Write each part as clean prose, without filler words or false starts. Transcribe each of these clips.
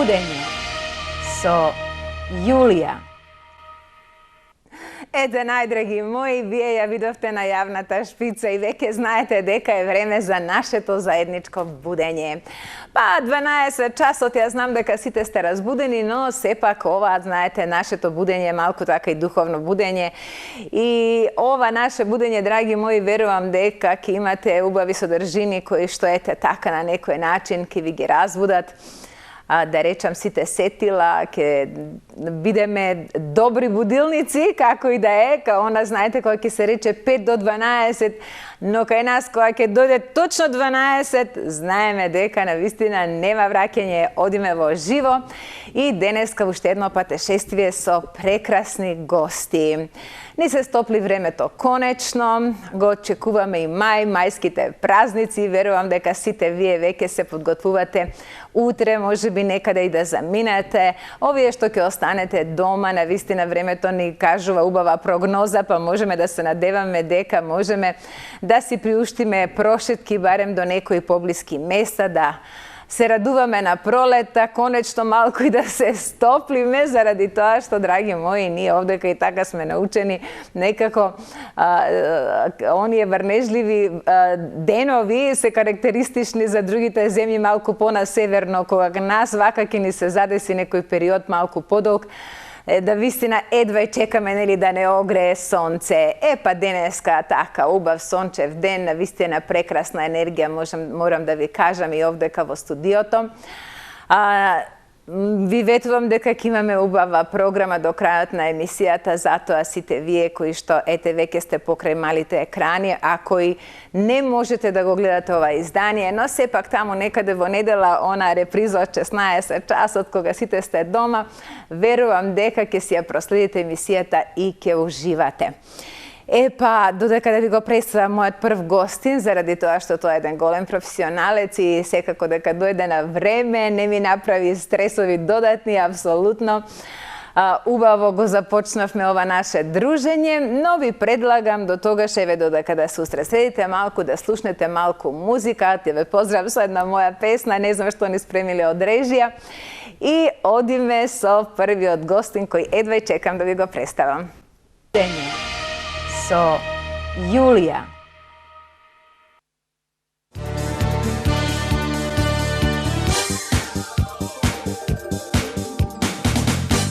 Будење со Јулија. Ете, најдраги мои, вие ја видовте на јавната шпица и веќе знаете дека е време за нашето заедничко будење. Па 12 часот, ја знам дека сите сте разбудени, но сепак ова, знаете, нашето будење е малку така и духовно будење. И ова наше будење, драги мои, верувам дека ќе имате убави содржини кои што ете така на некој начин ќе ви ги разбудат. Да речам сите сетила, ќе бидеме добри будилници, како и да е, као она, знаете, кога ќе се рече 5 до 12, но кај нас кога ќе дојде точно 12, знаеме дека навистина нема враќање, одиме во живо и денеска уште едно патешествие со прекрасни гости. Ни се стопли времето конечно, го очекуваме и мајските празници, верувам дека сите вие веќе се подготвувате утре, можеби некаде и да заминете. Овие што ќе останете дома, навистина времето ни кажува убава прогноза, па можеме да се надеваме дека можеме да си приуштиме прошетки барем до некои поблиски места, да се радуваме на пролета, конечно малку и да се стоплиме, заради тоа што, драги мои, ние овдека и така сме научени некако оние врнежливи денови се карактеристични за другите земји малку по-на северно, кога нас вака ќе ни се задеси некој период малку подолг, да вистина едва и чекаме нели да не огрее сонце. Па денеска така убав сончев ден, навистина прекрасна енергија, морам да ви кажам и овдека во студиото. Ви ветувам дека ќе имаме убава програма до крајот на емисијата, затоа сите вие кои што ете веќе сте покрај малите екрани, а кои не можете да го гледате ова издание, но сепак таму некаде во недела она реприза од 16 часот кога сите сте дома, верувам дека ќе си ја проследите емисијата и ќе уживате. Па, додека да ви го представам мојот прв гостин, заради тоа што тоа е еден голем професионалец и секако дека дојде на време, не ми направи стресови додатни, апсолутно. Убаво го започнавме ова наше дружење, но ви предлагам до тогаш еве додека да се устреседите малку, да слушнете малку музика, те ве поздравам со една моја песна, не знам што ни спремиле од режија, и одиме со првиот гостин кој едва чекам да ви го представам. Со Јулија.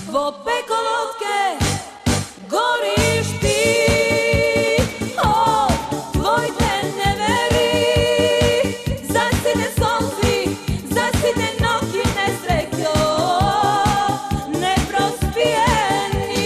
Во пеколотке гориш ти, о, твоите невери, за сите солзи, за сите ноќи несреќо, непроспиени.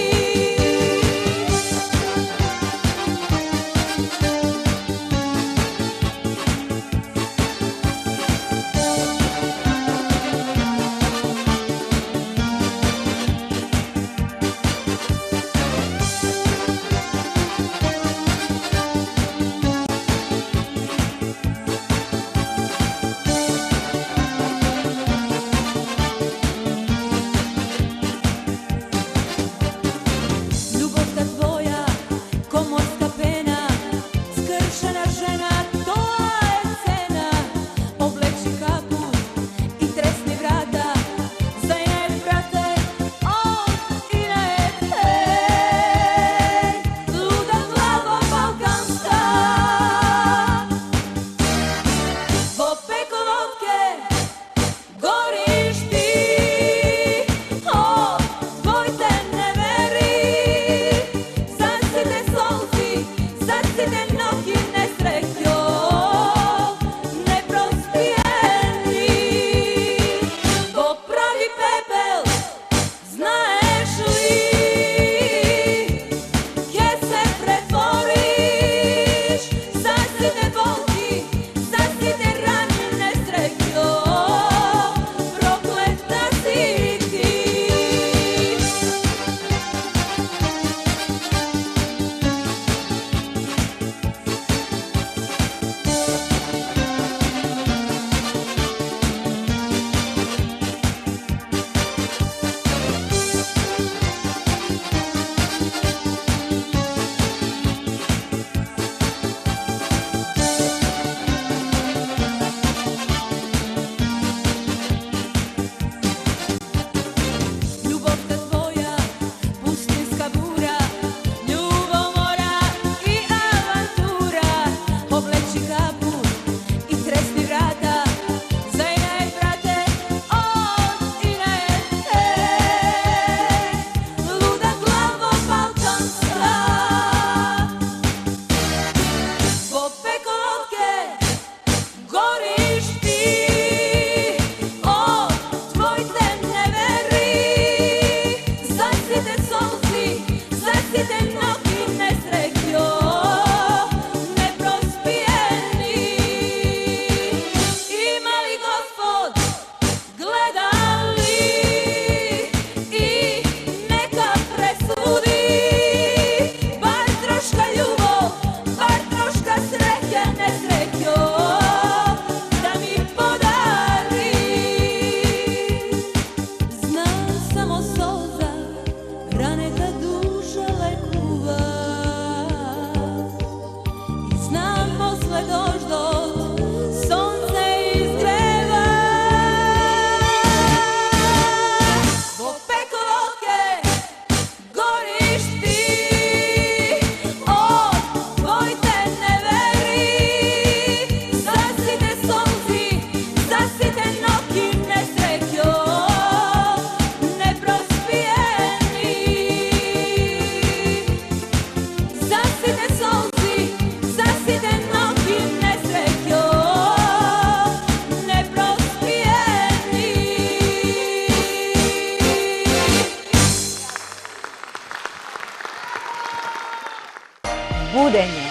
будење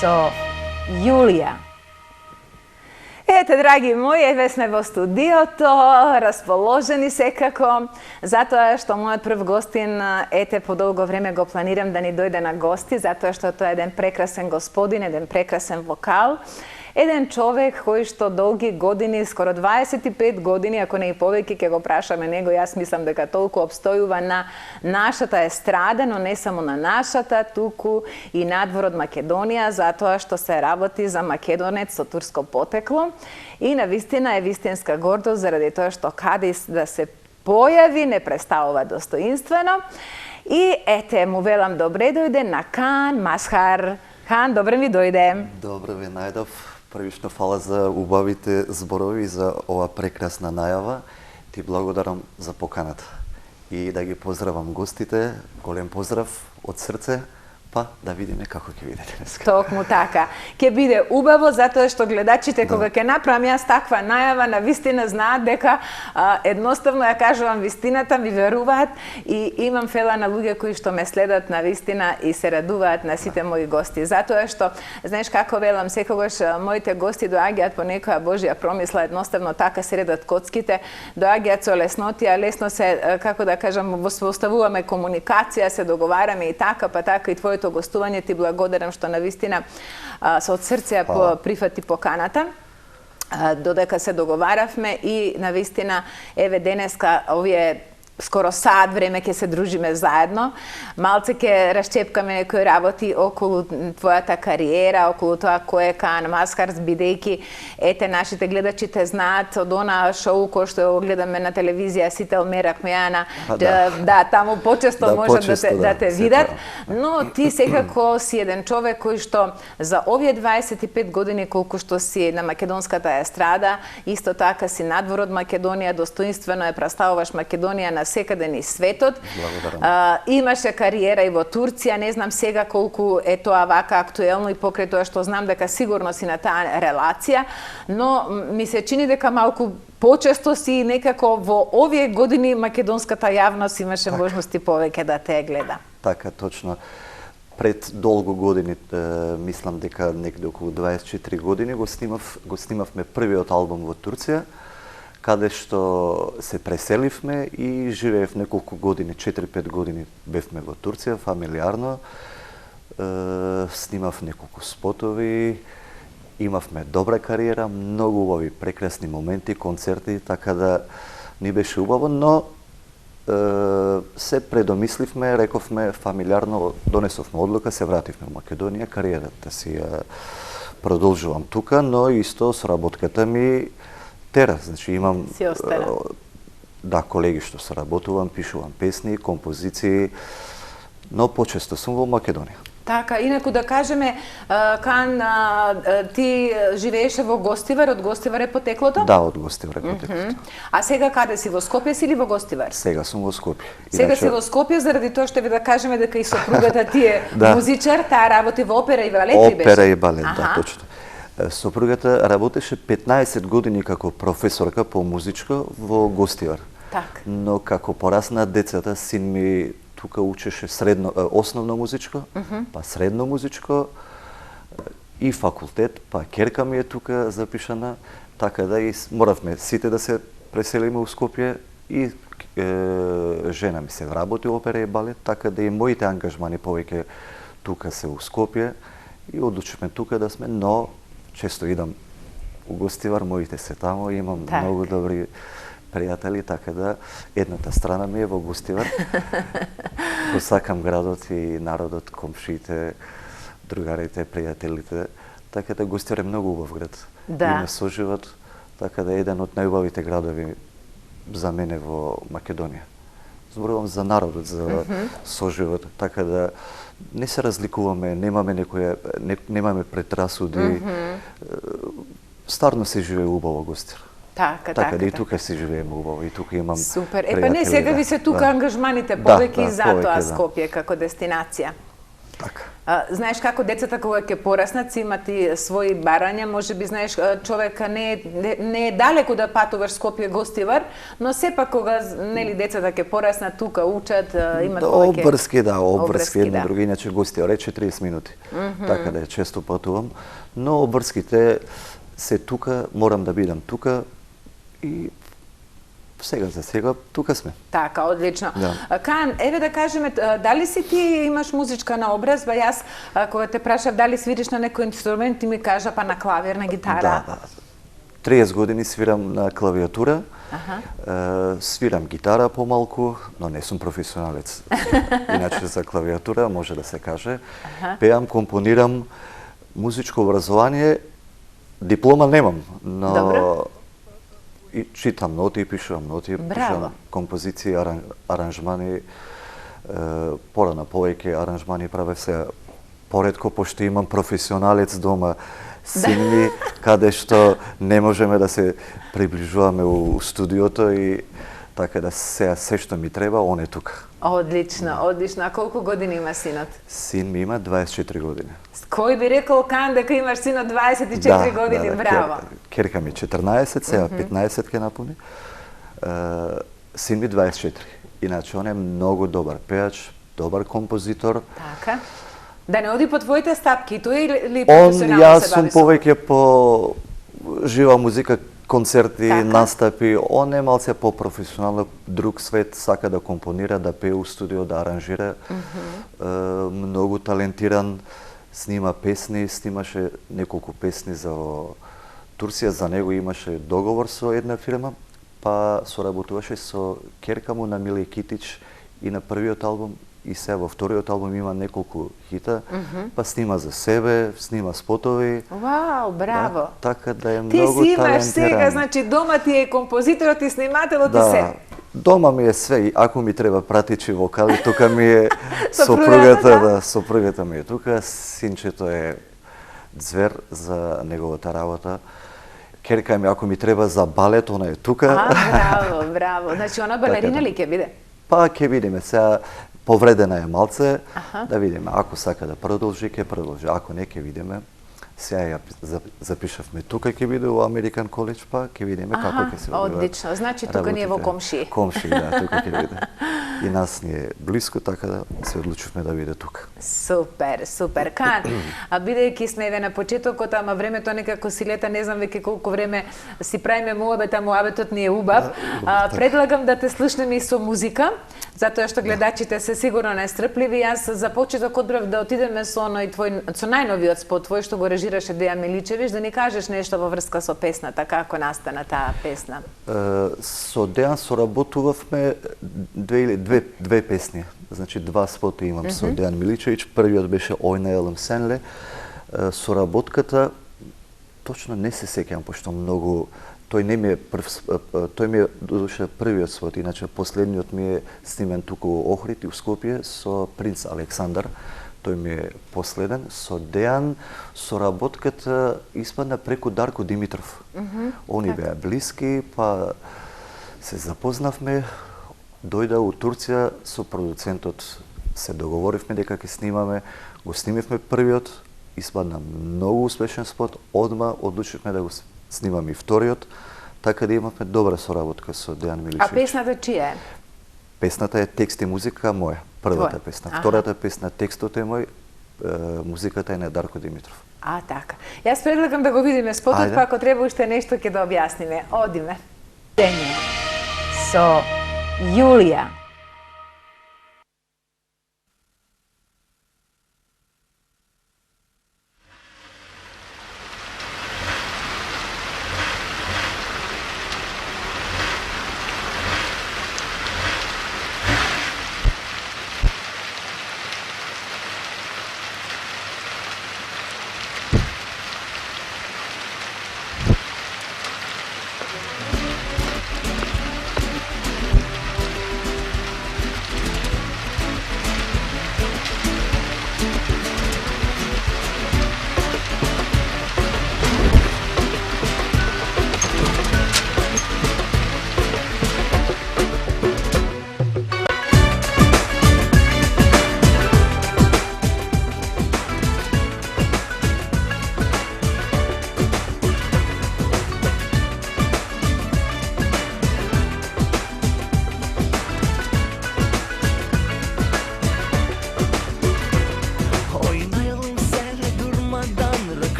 со Јулија. Ете, драги мои, еве сме во студиото, расположени секако, затоа што мојот прв гостин, ете, по долго време го планирам да ни дојде на гости, затоа што тоа е еден прекрасен господин, еден прекрасен вокал, еден човек кој што долги години, скоро 25 години, ако не и повеќе, ќе го прашаме него, јас мислам дека толку обстојува на нашата естрада, но не само на нашата, туку и надвор од Македонија, затоа што се работи за македонец со турско потекло. И навистина е вистинска гордост заради тоа што каде да се појави не представува достоинствено. И ете, му велам добре дојде на Кан Мазхар. Кан, добре ми дојде. Добре ви најдов. Првично фала за убавите зборови, за ова прекрасна најава. Ти благодарам за поканата. И да ги поздравам гостите, голем поздрав од срце, па да видиме како ќе видите днеска. Токму така. Ќе биде убаво, затоа што гледачите, кога ќе направам јас таква најава, на вистина знаат дека едноставно ја кажувам вистината, ми веруваат и имам фела на луѓе кои што ме следат на вистина и се радуваат на сите мои гости. Затоа што, знаеш како велам, секогаш моите гости доаѓаат по некоја Божја промисла, едноставно така се редат коцките, доаѓаат со леснотија, лесно се, како да кажам, воставуваме комуникација, се договараме и така, па така и твоето гостување, ти благодарам што навистина со од срце прифати поканата. Додека се договаравме и навистина еве денеска овие скоро саат време ќе се дружиме заедно. Малце ќе расчепкаме некои работи околу твојата кариера, околу тоа кој е Кан Мазхар, бидејќи ете нашите гледачите знаат од она шоу кој што гледаме на телевизија Сител Мерак Мејана, да, таму почесто можат да те видат, но ти секако си еден човек кој што за овие 25 години колку што си на македонската естрада, исто така си надвор од Македонија, достоинствено ја представуваш Македонија на секаде низ светот. Имаше кариера и во Турција, не знам сега колку е тоа вака актуелно и покрај тоа што знам дека сигурно си на таа релација, но ми се чини дека малку почесто си некако во овие години македонската јавност имаше можности повеќе да те гледа. Така, точно. Пред долго години, мислам дека некаде околу 24 години го снимавме првиот албум во Турција, каде што се преселивме и живеев неколку години, 4-5 години бевме во Турција, фамилиарно. Снимав неколку спотови, имавме добра кариера, многу убави, прекрасни моменти, концерти, така да ни беше убаво, но се предомисливме, рековме фамилиарно, донесовме одлука, се вративме во Македонија, кариерата си ја продолжувам тука, но исто со работката ми тера, значи имам колеги што соработувам, пишувам песни, композиции, но почесто сум во Македонија. Така, инаку да кажеме, Кан, ти живееше во Гостивар, од Гостивар е потеклото? Да, од Гостивар е потеклото. А сега каде си, во Скопје си или во Гостивар? Сега сум во Скопје. Сега си во Скопје, заради тоа што ви да кажеме дека и сопругата ти е музичар, таа работи во опера и балет ли беше? Опера и балет, да, точно. Сопругата работеше 15 години како професорка по музичко во Гостивар. Так. Но како порасна децата, син ми тука учеше основно музичко, па средно музичко и факултет, па керка ми е тука запишана, така да и моравме сите да се преселиме у Скопје и жена ми се вработи опера и балет, така да и моите ангажмани повеќе тука се у Скопје и одлучивме тука да сме, но често идам у Гостивар, моите се тамо, имам многу добри пријатели, така да едната страна ми е во Гостивар. Го сакам градот и народот, комшиите, другарите, пријателите, така да Гостивар е многу убав град. Има соживот, така да е еден од најубавите градови за мене во Македонија. Зборувам за народот, за соживот, така да не се разликуваме, немаме предрасуди. Стварно се живее убаво Гостивар. Така да и тука се живееме убаво, и тука имам супер. Епа не, сега ви се тука ангажманите повеќе и затоа Скопје како дестинација. Така. Знаеш како децата кога ќе пораснат си имат и своји барања, можеби знаеш човека не е далеку да патуваш Скопје Гостивар, но сепак кога нели децата ќе пораснат тука учат, имат повеќе обврски едно други, иначе Гостивар е 40 минути. Така да често патувам, но обврските се тука, морам да бидам тука и за сега тука сме. Така, одлично. Да. Кајан, еве да кажеме, дали си ти имаш музичка наобразба? Јас кога те прашав дали свириш на некој инструмент, ти ми кажа па на клавир, на гитара. Да. 30 години свирам на клавиатура. Свирам гитара помалку, но не сум професионалец. Иначе за клавиатура може да се каже. Пеам, компонирам, музичко образование, диплома немам, но Добро. И читам ноти, пишувам ноти, пишувам композиции, аранжмани, порано повеќе аранжмани правев се поретко, пошто имам професионалец дома, син ми, каде што не можеме да се приближуваме у студиото и така да се што ми треба, он е тука. Одлично, одлично. А колку години има синот? Син ми има 24 години. Кој би рекол, Кајан, дека имаш синот 24 години? Браво! Керка ми 14, сега 15 ке напуни. Син ми 24. Иначе он е многу добар пеач, добар композитор. Така. Да не оди по твоите стапки, тој или Он, професионално јас се сум бави со? повеќе по жива музика, концерти, Така. настапи. Он е малце по-професионално, друг свет, сака да компонира, да пее у студио, да аранжира. Многу талентиран, снима песни, снимаше неколку песни за Турција, за него имаше договор со една фирма, па соработуваше со керка му на Миле Китич и на првиот албум, и сега во вториот албум има неколку хита, па снима за себе, снима спотови. Вау, браво! Да, така да е Ти многу си имаш талентиран. сега, значи дома ти е композиторот и снимателот и Да, се. дома ми е све, и ако ми треба пратичи вокали, тука ми е Сопругата, сопругата, да, сопругата ми е тука, синчето е звер за неговата работа. Керка ми, ако ми треба за балет, она е тука. Браво, браво. Значи, она балерина ли ќе биде? Па ќе видиме сега, повредена е малце, да видиме. Ако сака да продолжи, ќе продолжи. Ако не, ќе видиме. Сега ја запишавме тука, ќе биде во Американ коледж, па ќе видиме како ќе се одвива. Одлично. Значи, тука ни е во комши. Комши, да, тука ќе биде. И нас ни е блиско, така да се одлучивме да биде тука. Супер, супер. Кајан, а бидејќи сме еве на почетокот, ама времето некако си лета, не знам веќе колку време си правиме муабет, а муабетот ни е убав. Предлагам да те слушнеме и со музика, затоа што гледачите се сигурно нестрпливи. Јас за почеток одбрав да отидеме со со најновиот спот твој што го режираше Дејан Миличевиќ, да ни кажеш нешто во врска со песната, како настана таа песна. Со Дејан соработувавме две песни. Значи два спота имам со Дејан Миличевиќ. Првиот беше Ојна Елем Сенле. Соработката точно не се сеќавам, пошто многу тој не ми е тој ми е додуше првиот спот, иначе последниот ми е снимен туку во Охрид и у Скопје со Принц Александар. Тој ми е последен. Со Дејан соработката испадна преку Дарко Димитров. Они беа блиски, па се запознавме, дојда у Турција со продуцентот, се договоривме дека ќе снимаме, го снимивме првиот, испадна многу успешен спот, одма одлучивме да го снимаме и вториот, така да имавме добра соработка со Дејан Миличевиќ. А песната чија е? Песната е текст и музика моја, првата песна. Втората песна, текстот е мој, музиката е на Дарко Димитров. Така. Јас предлагам да го видиме спотот, па ако треба уште нешто ќе да објасниме. Одиме. Дење со Јулија.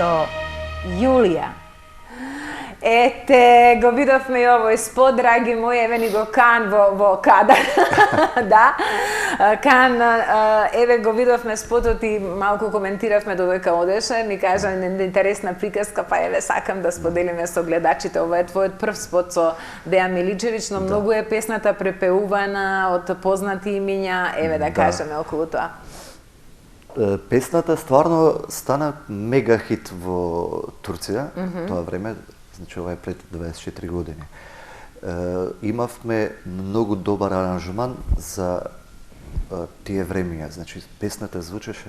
со Јулија. Ете, го видовме и овој спот, драги мои, еве ни го Кан во кадар. Да, Кан, еве го видовме спотот и малку коментиравме додека одеше, ми кажа интересна приказка, па еве сакам да споделиме со гледачите. Ова е твојот прв спот со Дејан Миличевиќ, но многу е песната препеувана од познати имиња, еве да кажеме околу тоа. Песната стварно стана мега хит во Турција, тоа време, значи ова е пред 24 години. Имавме многу добар аранжман за тие времења, значи песната звучеше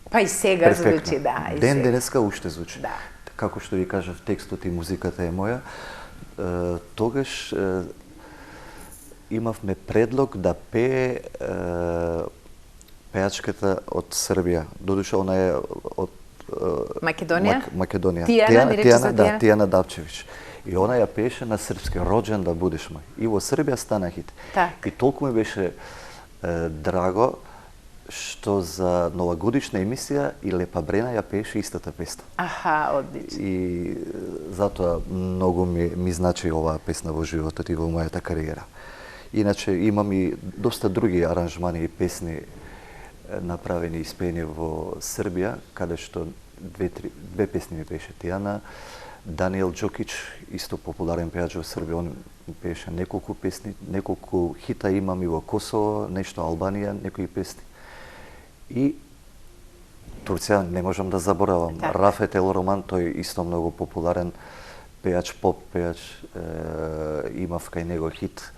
Па и сега перфектно. звучи, да. И Ден сега. денеска уште звучи. Да. Како што ви кажав, текстот и музиката е моја. Тогаш имавме предлог да пее пеачката од Србија. Додуша она е од Македонија? Македонија. Тијана, ми рече за Тијана? Тијана Давчевиќ. И она ја пееше на српски, роđен да будеш мој. И во Србија стана хит. Так. И толку ми беше драго што за новогодишна емисија и Лепа Брена ја пееше истата песна. Аха, одлично. И затоа многу ми значи оваа песна во животот и во мојата кариера. Иначе имам и доста други аранжмани и песни направени и испеени во Србија, каде што две песни ми пееше Тијана. Даниел Џокич, исто популарен пеач во Србија, он пееше неколку песни, неколку хита имам и во Косово, нешто Албанија, некои песни. И Турција не можам да заборавам. Так. Рафет Ел Роман, тој исто многу популарен пеач, поп пеач, имав кај него хит.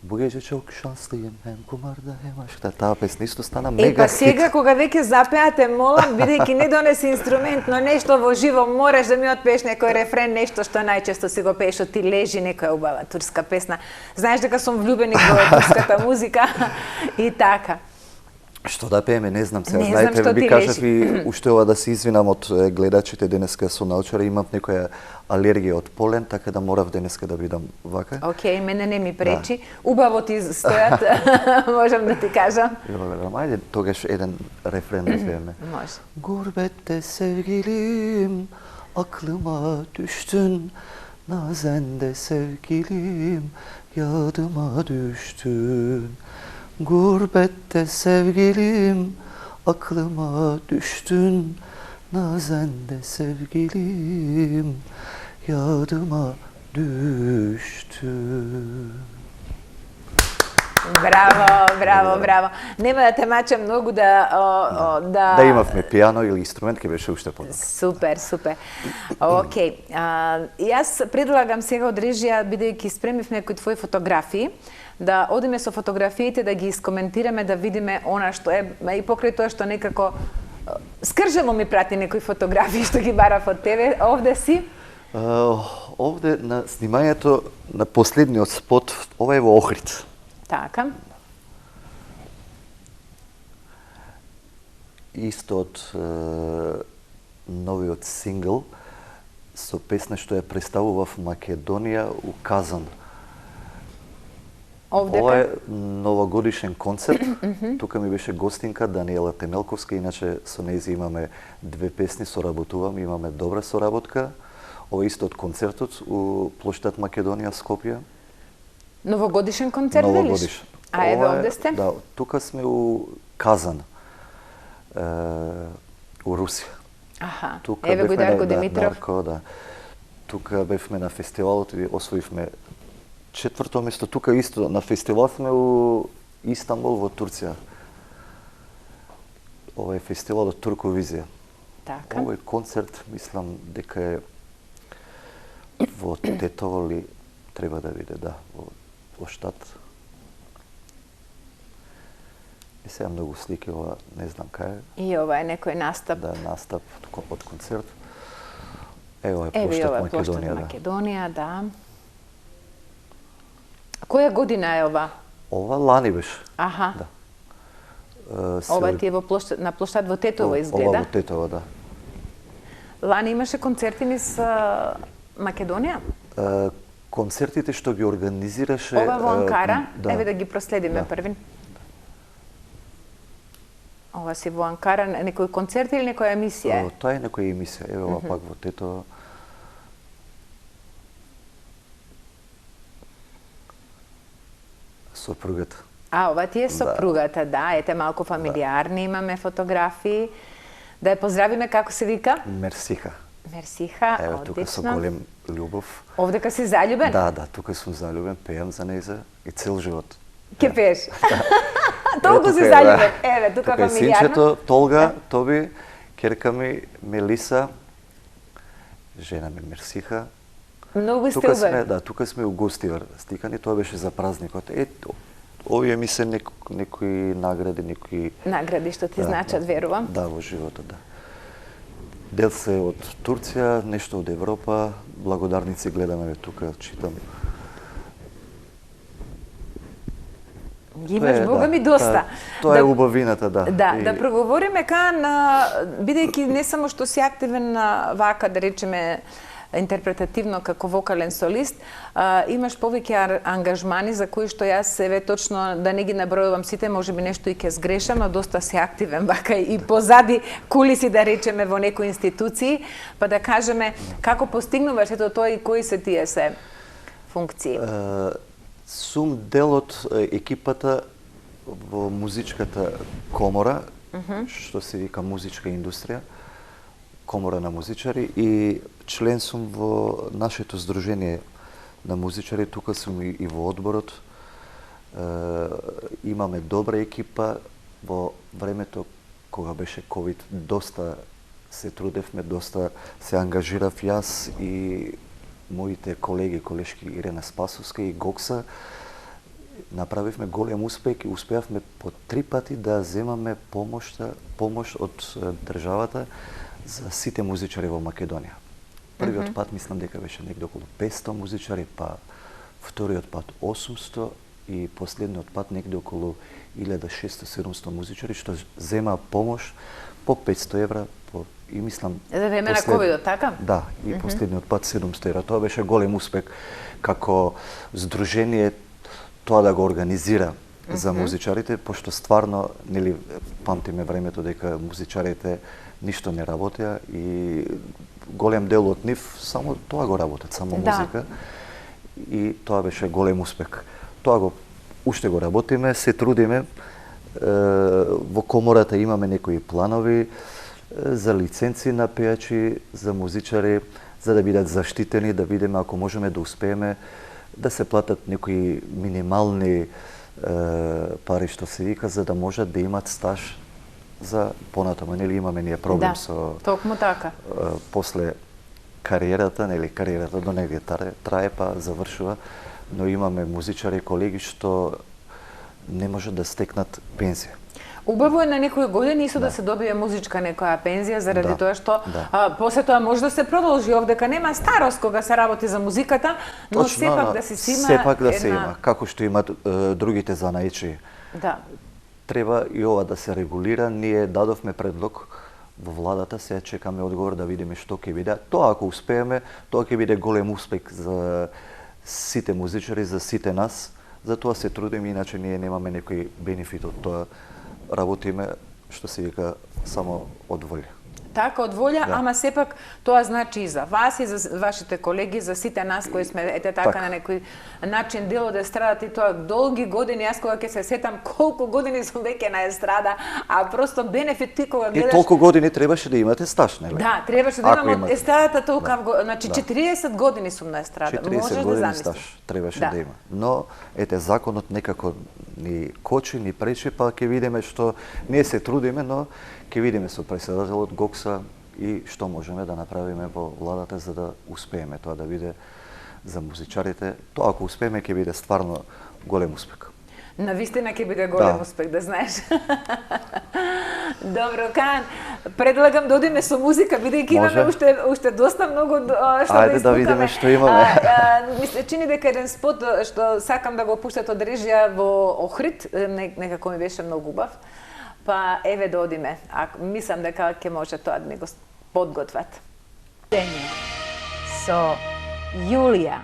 Бугејче чок шанслијем, хем кумарда емаш. Таа песна исто стана мега Па хит. сега кога веќе запеате, молам, бидејќи не донеси инструмент, но нешто во живо мораш да ми отпееш некој рефрен, нешто што најчесто си го пееш, ти лежи некоја убава турска песна. Знаеш дека сум влюбеник во турската музика и така. Што да пееме, не знам сега. Не знам Знаете, што ви ти кажав лежи. и уште ова да се извинам од гледачите денеска со научара, имам некоја алергија од полен, така да морав денеска да бидам вака. Океј, мене не ми пречи. Убаво ти стојат, можам да ти кажам. Ајде, тогаш еден рефрен да пееме. Може. Gurbette sevgilim, aklıma düştün. Nazende sevgilim, yadıma düştün. Gurbette sevgilim, aklıma düştün. Nazende sevgilim, yadıma düştün. Браво, браво, браво. Нема да те мачам многу да имавме пијано или инструмент, ке беше уште подобро. Супер, супер. Океј, јас предлагам сега од режија, бидејќи спремивме некои твои фотографии, да одиме со фотографиите, да ги искоментираме, да видиме она што е, и покрај тоа што некако Скржево ми прати некои фотографии што ги барав од тебе. Овде си? Овде на снимањето на последниот спот, ова е во Охрид. Така. Исто од новиот сингл со песна што ја представував Македонија у Казан. Ова е новогодишен концерт. Тука ми беше гостинка Даниела Темелковска, иначе со нејзи имаме две песни, соработуваме, имаме добра соработка. Ова исто од концертот у плоштад Македонија, Скопје. Новогодишен концерт, велиш? Новогодишен. А еве овде сте? Да, тука сме у Казан, у Русија. Аха, Тука еве го Дарко да, Димитров. Дарко, да. Тука бевме на фестивалот и освоивме четврто место. Тука исто на фестивал сме у Истанбул во Турција. Ова е фестивалот Турковизија. Така. Овој концерт, мислам дека е во Тетово ли треба да биде, да, во штат. И сега многу слики, ова не знам кај е. И ова е некој настап. Да, настап од концерт. Ево е Еве ова плоштад е плоштад Македонија, да. Македонија, да. Која година е ова? Ова лани беше. Аха. Да. Ова ти е во плоштад, на плоштад во Тетово Ова изгледа. во Тетово, да. Лани имаше концерти низ Македонија? Концертите што ги организираше... Ова во Анкара, да. еве да ги проследиме Да. првин. Ова си во Анкара, некој концерт или некоја емисија? Тоа е некоја емисија. Еве ова пак во Тето. Сопругата. Ова ти е сопругата, да. Ете малку фамилиарни, имаме фотографии. Да ја поздравиме, како се вика? Мерсиха. Мерсиха, Еве тука со одлично. голем љубов. Овдека си заљубен? Да, тука сум заљубен, пеам за нејза и цел живот. Ке пееш? Толку си заљубен. Еве, тука тука е фамилиарно. синчето, Толга, Тоби, керка ми Мелиса, жена ми Мерсиха. Многу сте Тука сме, убави. да, тука сме у Гостивар стикани, тоа беше за празникот. Овие ми се некои награди, некои Награди што ти значат, верувам. Да, во животот, да. Дел се од Турција, нешто од Европа, благодарници гледаме тука, читам. Ги имаш, Бога ми, доста. Тоа е убавината, да. Да проговориме бидејќи не само што си активен вака, да речеме, интерпретативно како вокален солист, имаш повеќе ангажмани за кои што јас еве точно да не ги набројувам сите, можеби нешто и ќе сгрешам, но доста си активен вака и позади кулиси, да речеме, во некои институции, па да кажеме како постигнуваш ето тоа и кои се тие се функции? Сум дел од екипата во музичката комора, што се вика музичка индустрија, комора на музичари, и член сум во нашето здружение на музичари, тука сум и во одборот. Имаме добра екипа. Во времето кога беше ковид, доста се трудевме, доста се ангажирав јас и моите колеги, колешки Ирена Спасовска и Гокса. Направивме голем успех и успеавме по 3 пати да земаме помош од државата за сите музичари во Македонија. Првиот пат мислам дека беше негде околу 500 музичари, па вториот пат 800 и последниот пат негде околу 1600-700 музичари што зема помош по 500 евра и мислам За време на ковидот, така? Да, и последниот пат 700 евра. Тоа беше голем успех како здружение тоа да го организира за музичарите, пошто стварно, нели, памтиме времето дека музичарите ништо не работеа и голем дел од нив само тоа го работат, само музика. И тоа беше голем успех. Тоа уште го работиме, се трудиме. Во комората имаме некои планови за лиценци на пејачи, за музичари, за да бидат заштитени, да видиме ако можеме да успееме да се платат некои минимални пари што се вика, за да можат да имат стаж за понатаму. Нели имаме ние проблем со токму така. После кариерата, нели кариерата до негде трае па завршува, но имаме музичари колеги што не можат да стекнат пензија. Убаво е на некои години исто да се добие музичка некоја пензија заради тоа што после тоа може да се продолжи овдека нема старост кога се работи за музиката, но Точно, сепак да се има сепак да се има, како што имат другите занаичи. Да. Треба и ова да се регулира. Ние дадовме предлог во владата, сега чекаме одговор да видиме што ќе биде. Тоа ако успееме, тоа ќе биде голем успех за сите музичари, за сите нас. За тоа се трудиме, иначе ние немаме некој бенефит од тоа. Работиме, што се вика, само од волја. Така, од волја, ама сепак тоа значи и за вас и за вашите колеги, за сите нас кои сме ете така на некој начин дел од естрадата, и тоа долги години. Јас кога ќе се сетам колку години сум веќе на естрада, а просто бенефит ти кога гледаш. И толку години требаше да имате стаж, нели? Да, требаше да имам од естрадата толку, значи 40 години сум на естрада. 40 години стаж требаше да има. Но ете законот некако ни кочи, ни пречи, па ќе видиме што ние се трудиме, но ќе видиме со председателот Гокса и што можеме да направиме во владата за да успееме тоа да биде за музичарите. Тоа ако успееме ќе биде стварно голем успех. Навистина ќе биде голем успех, да знаеш. Добро, Кан, предлагам да одиме со музика, бидејќи имаме уште доста многу што да испутаме. Ајде да видиме што имаме. Ми се чини дека еден спот што сакам да го пуштат од режија во Охрид, некако ми беше многу убав. Па еве да одиме. Мислам дека ќе може тоа да ни го подготват. Со Јулија.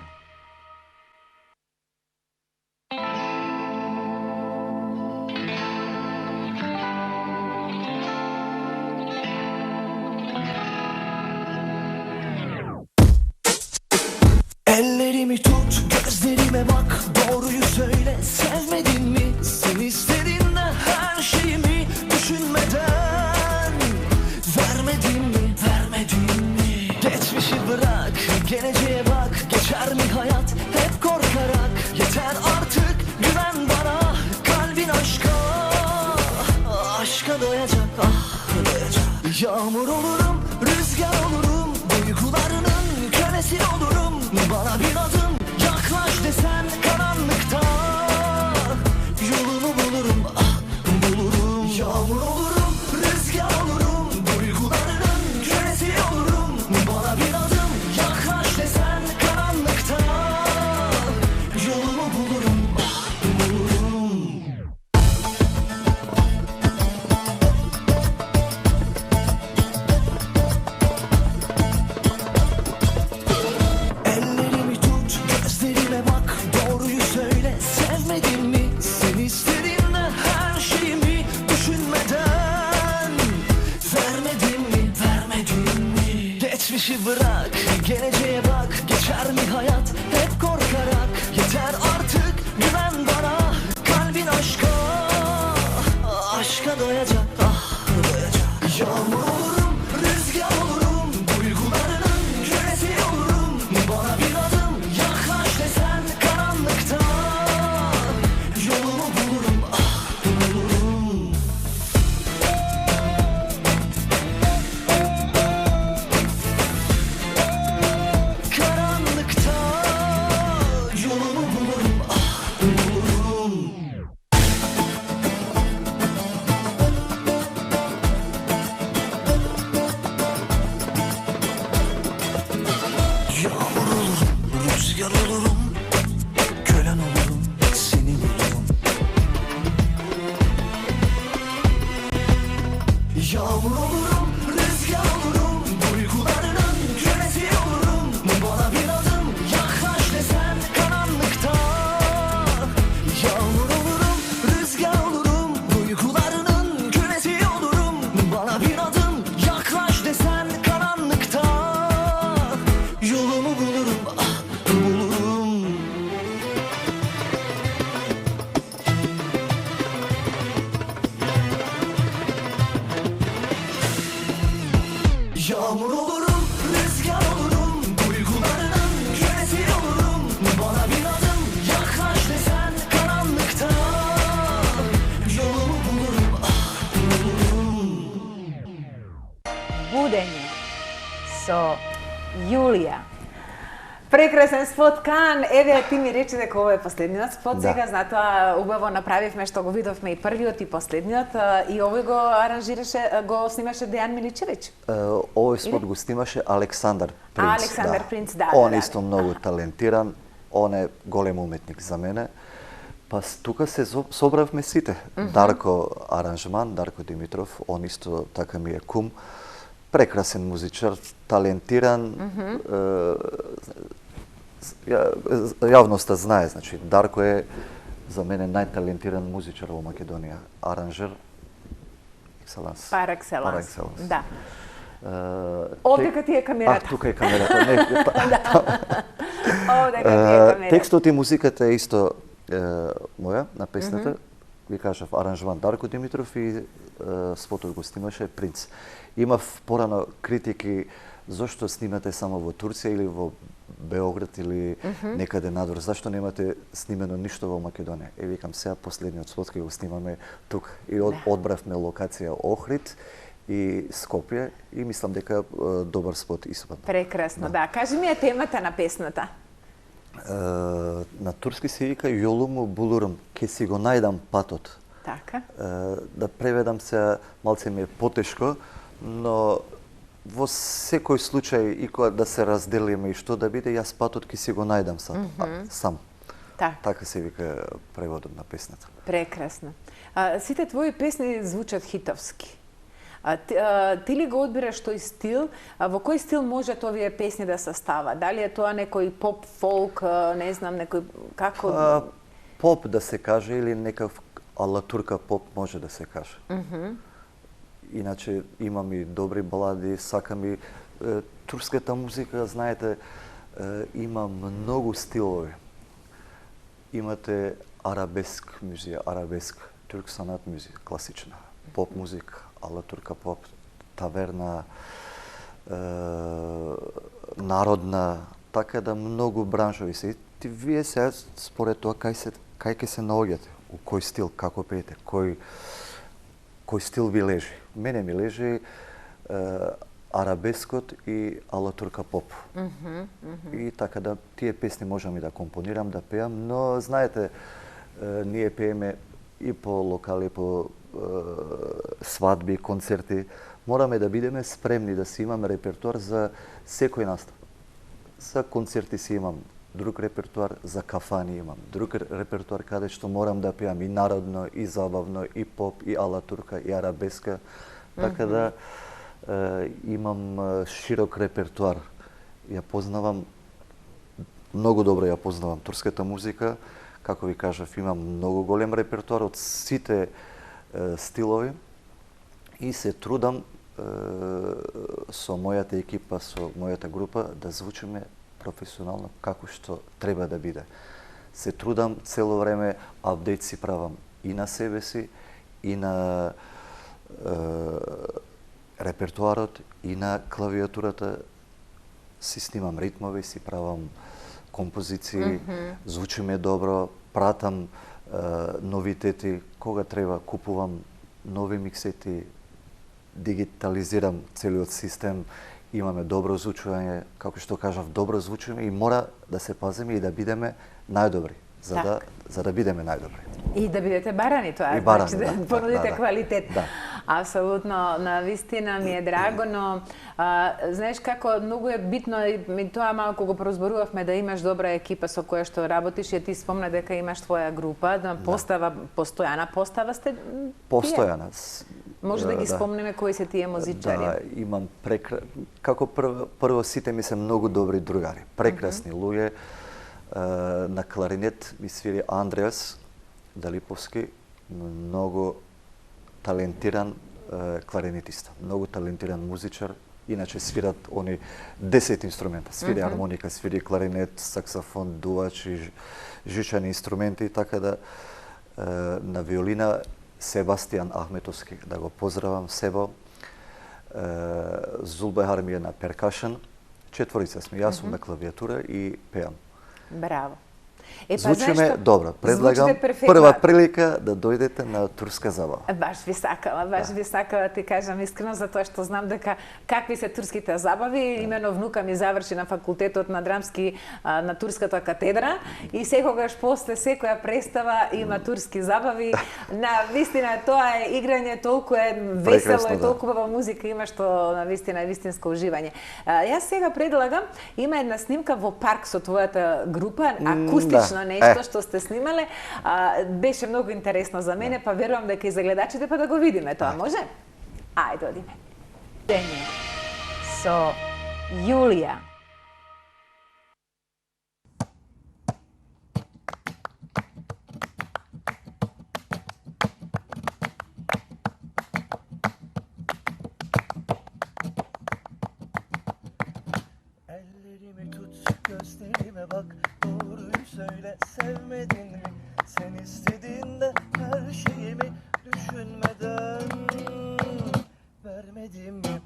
Ellerimi tut, gözlerime bak, doğruyu söyle. Sevmedin mi? Sen istedin de her şeyimi düşünmeden. Vermedin mi? Vermedin mi? Geçmişi bırak, geleceğe bak. Geçer mi hayat hep korkarak? Yeter artık, güven bana. Kalbin aşka, aşka doyacak, doyacak. Yağmur olurum, rüzgar olurum. Duygularının kölesi olurum. Bana bir adım yaklaş desen karanlıkta yolumu bulurum, bulurum. Yağmur olurum, rüzgar olurum. Duygularının kölesi olurum. Bana bir adım yaklaş desen karanlıkta yolumu bulurum, bulurum. Ellerimi tut, gözlerime bak, doğruyu söyle. Sevmedin mi? Sen istedin de her şeyimi düşünmeden. Vermedin mi? Vermedin mi? Geçmişi bırak, geleceğe bak. Geçer mi hayat hep korkarak? Yeter artık, güven bana. Kalbin aşka, aşka doyacak, doyacak. Yağmur olurum, rüzgar olurum. Duygularının kölesi olurum. Bana bir adım yaklaş desen karanlıkta yolumu bulurum, bulurum. Karanlıkta yolumu bulurum, bulurum. Yağmur olurum, rüzgar olurum. Kölen olurum, senin olurum. Yağmur olurum, rüzgar olurum. Duygularının kölesi olurum. Bana bir adım yaklaş desen karanlıkta yağmur olurum, rüzgar olurum. Duygularının kölesi olurum. Bana bir adım yaklaş desen karanlıkta yolumu bulurum, bulurum. Yağmur olurum, rüzgar olurum. Duygularının kölesi olurum. Bana bir adım yaklaş desen karanlıkta yolumu bulurum, bulurum. Будење со Јулија. Прекрасен спот, Кан. Еве, ти ми рече дека ова е последниот спот. Да. Сега, затоа убаво направивме што го видовме и првиот и последниот. И овој го аранжираше, го снимаше Дејан Миличевиќ. Овој спот го снимаше Александар Принц. Александар Принц, да, Он да, да. исто многу талентиран, он е голем уметник за мене. Па тука се собравме сите. Дарко аранжман, Дарко Димитров, он исто така ми е кум. Прекрасен музичар, талентиран. Јавноста знае, значи Дарко е за мене најталентиран музичар во Македонија, аранжер екселанс. Пар екселанс. Пар екселанс. Да. Овдека ти е камерата. Тука е камерата. Не, Овдека ти е камерата. Текстот и музиката е исто моја на песната. Ви кажав аранжман Дарко Димитров и спотот го снимаше Принц. Имав порано критики зошто снимате само во Турција или во Београд или некаде надвор, зашто немате снимено ништо во Македонија? Е, викам, сега последниот спот ќе го снимаме тук. И одбравме локација Охрид и Скопје и мислам дека добар спот испадна. Прекрасно, да. Кажи ми ја темата на песната. На турски се вика Јолуму булурум, ке си го најдам патот. Така. Да преведам се, малце ми е потешко, но во секој случај и кога да се разделиме и што да биде, јас патот ке си го најдам сам. Така се вика преводот на песната. Прекрасно. Сите твои песни звучат хитовски. Ти ли го одбираш тој стил? Во кој стил можат овие песни да се става? Дали е тоа некој поп, фолк, не знам, некој како? Поп да се каже или некав ала турка поп може да се каже. Иначе имам и добри балади, сакам и турската музика, знаете, има многу стилови. Имате арабеск музика, арабеск, турк санат музика, класична, поп музика, алатурка поп, таверна, народна, така да многу браншови се. И вие се според тоа кај ќе се наоѓате, у кој стил, како пеете, кој стил ви лежи. Мене ми лежи арабескот и алатурка поп. И така да тие песни можам и да компонирам, да пеам, но знаете, ние пееме и по локали, по свадби, концерти. Мораме да бидеме спремни, да си имаме репертуар за секој настап. За концерти си имам друг репертуар, за кафани имам друг репертуар каде што морам да пеам и народно, и забавно, и поп, и алатурка, и арабеска. Така да имам широк репертуар. Ја познавам, многу добро ја познавам турската музика. Како ви кажав, имам многу голем репертуар од сите стилови и се трудам со мојата екипа, со мојата група да звучиме професионално како што треба да биде. Се трудам цело време, апдейт си правам и на себе си, и на репертуарот, и на клавиатурата. Си снимам ритмови, си правам композиции, звучиме добро, пратам новитети, кога треба купувам нови миксети, дигитализирам целиот систем, имаме добро звучување, како што кажав, добро звучиме и мора да се пазиме и да бидеме најдобри, за да бидеме најдобри. И да бидете барани, тоа И барани, значи да понудите квалитет. Да. Апсолутно, навистина ми е драго, но знаеш како многу е битно и тоа малку го прозборувавме да имаш добра екипа со која што работиш и ти спомна дека имаш твоја група, да постава постојана постава сте Постојана. Може да ги спомнеме кои се тие музичари? Да, имам како прво сите ми се многу добри другари, прекрасни луѓе. На кларинет ми свири Андреас Далиповски, многу талентиран кларинетиста, многу талентиран музичар. Иначе свират они 10 инструмента. Свири армоника, свири кларинет, саксофон, дувач и жичани инструменти, така да на виолина Себастијан Ахметовски, да го поздравам Себо. Зулбехар ми е на перкашен. Четворица сме, јас сум на клавиатура и пеам. Браво. Звучиме добро. Предлагам прва прилика да дојдете на турска забава. Баш ви сакала, ти кажам искрено, затоа што знам дека какви се турските забави. Имено внука ми заврши на факултетот на драмски на турската катедра и секогаш после секоја представа има турски забави. На вистина тоа е играње, толку е весело и толку убава музика има што на вистина е вистинско уживање. Јас сега предлагам, има една снимка во парк со твојата група, акустично нешто што сте снимале, беше многу интересно за мене, па верувам дека и за гледачите, па да го видиме тоа, може? Ајде, одиме. Дење со Јулија. Ellerimi tut, gözlerime bak, doğruyu söyle, sevmedin mi? Sen istediğinde her şeyimi düşünmeden vermedim mi?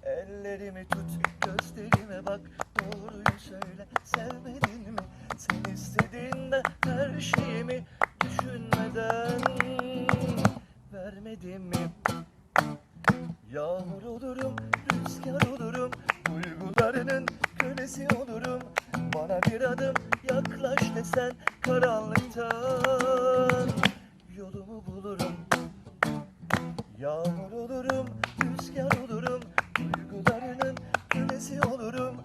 Ellerimi tut, gözlerime bak, doğruyu söyle, sevmedin mi? Sen istediğinde her şeyimi düşünmeden vermedim mi? Yağmur olurum, rüzgar olurum, duygularının kölesi olurum. Bana bir adım yaklaş desen karanlıktan yolumu bulurum. Yağmur olurum, rüzgar olurum, duygularının kölesi olurum.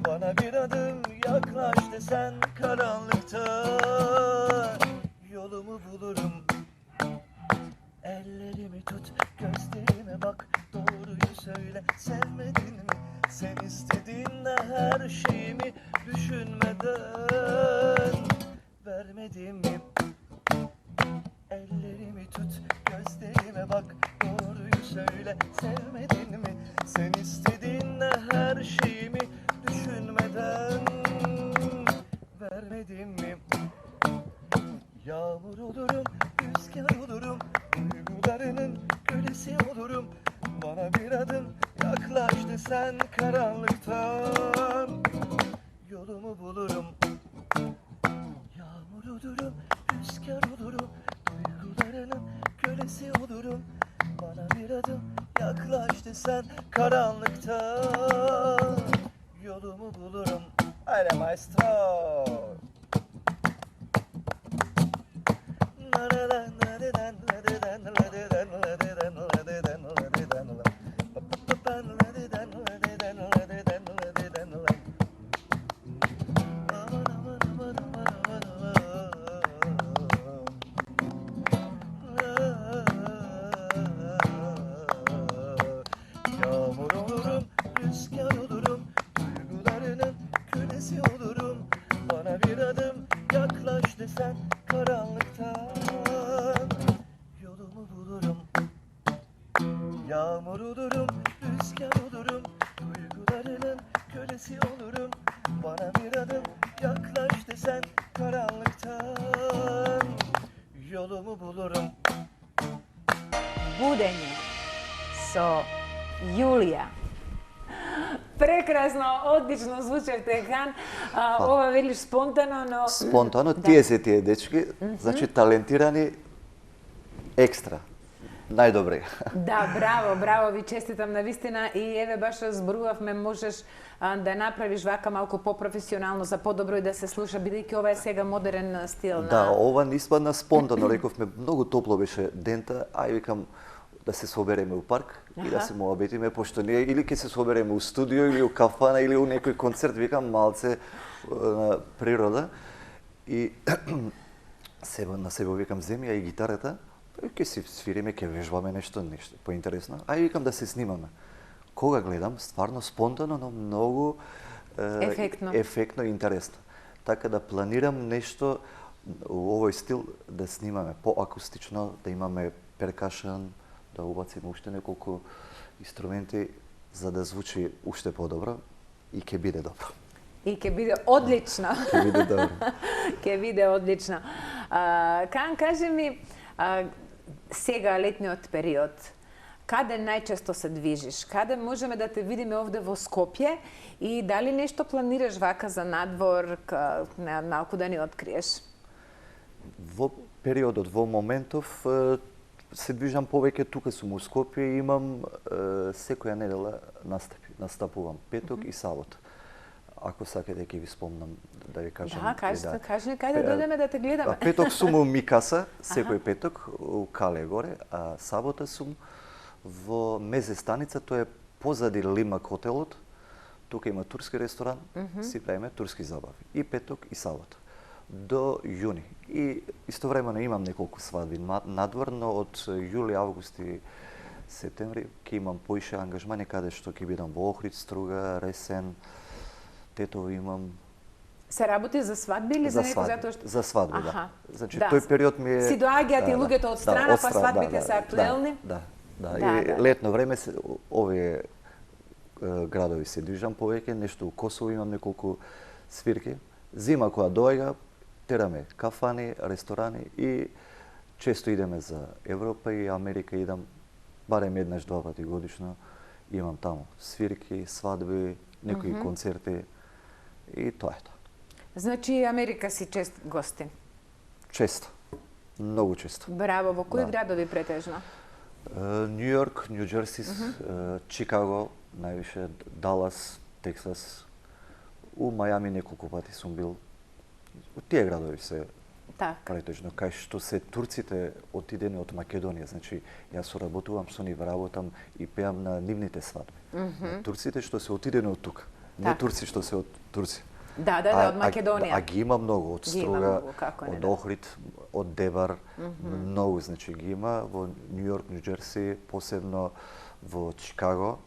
Bana bir adım yaklaş desen karanlıktan yolumu bulurum. Ellerimi tut, gözlerime bak, doğruyu söyle, sevmedin mi? Sen istediğinde her şeyimi düşünmeden vermedim mi? Ellerimi tut, gözlerime bak, doğruyu söyle, sevmedin mi? Sen istediğinde her şeyimi düşünmeden desen karanlıktan yolumu bulurum. Yağmur olurum, rüzgar olurum, duygularının kölesi olurum. Bana bir adım yaklaş desen karanlıktan yolumu bulurum. Haydi maestro. Yağmur olurum, rüzgar olurum, duygularının kölesi olurum. Bana bir adım yaklaş desen karanlıktan yolumu bulurum. Yağmur olurum, rüzgar olurum, duygularının kölesi olurum. Bana bir adım yaklaş desen karanlıktan yolumu bulurum. Будење со Јулија. Прекрасно, одлично звучевте, Хан. Ова велиш спонтано, но... Спонтано, тие се тие дечки, значи талентирани екстра. Најдобри. Да, браво, браво, ви честитам на вистина и еве баш зборувавме, можеш да направиш вака малку попрофесионално за подобро и да се слуша, бидејќи ова е сега модерен стил на... Да, ова не испадна спонтано, рековме, многу топло беше дента, ај викам да се собереме у парк и да се моабетиме, пошто ние или ќе се собереме у студио, или у кафана, или у некој концерт, викам, малце на природа. И на себе викам, земи ја и гитарата, ќе си свириме, ќе вежбаме нешто поинтересно. Ај викам да се снимаме. Кога гледам, стварно спонтано, но многу ефектно и интересно. Така да планирам нешто у овој стил да снимаме поакустично, да имаме перкашен, да убациме уште неколку инструменти за да звучи уште подобро и ќе биде добро. И ќе биде одлично. Ќе биде добро. Ќе биде одлично. Кан, кажи ми, сега летниот период, каде најчесто се движиш? Каде можеме да те видиме овде во Скопје и дали нешто планираш вака за надвор, малку да ни откриеш? Во периодот, во моментов, се движам повеќе, тука сум у Скопје и имам секоја недела настапувам петок и сабота. Ако сакате ќе ви спомнам да ви кажам. Да, кажи каде дојдеме да те гледаме. Петок сум у Микаса, секој петок у Кале горе, а сабота сум во Мезе станица, тоа е позади Лимак хотелот. Тука има турски ресторан, си правиме турски забави. И петок и сабота. До јуни. И истовремено имам неколку свадби надвор, но од јули, август и септември ќе имам поише ангажмани каде што ќе бидам во Охрид, Струга, Ресен, Тетово имам. Се работи за свадби или за некој затоа што... За свадби, да. Значи тој период ми е... Си доаѓаат и луѓето од страна, па свадбите се актуелни? Да. И летно време овие градови се движам повеќе, нешто у Косово имам неколку свирки. Зима која доаѓа, тераме кафани, ресторани и често идеме за Европа и Америка, идам барем еднаш два пати годишно. Имам таму свирки, свадби, некои концерти и тоа е тоа. Значи Америка си чест гостин? Често. Многу често. Браво, во кои градови претежно? Нью Йорк, Нью Джерси, Чикаго, највише Далас, Тексас. У Мајами неколку пати сум бил. У тие градови се претежно, кај што се турците отидени од Македонија. Значи, јас соработувам со нив, работам и пеам на нивните свадби. Турците што се отидени од тука, не турци што се од Турција. Да, од Македонија. А ги има многу, од Струга, од Охрид, од Дебар, многу, значи ги има во Нью Йорк, Нью Джерси, посебно во Чикаго,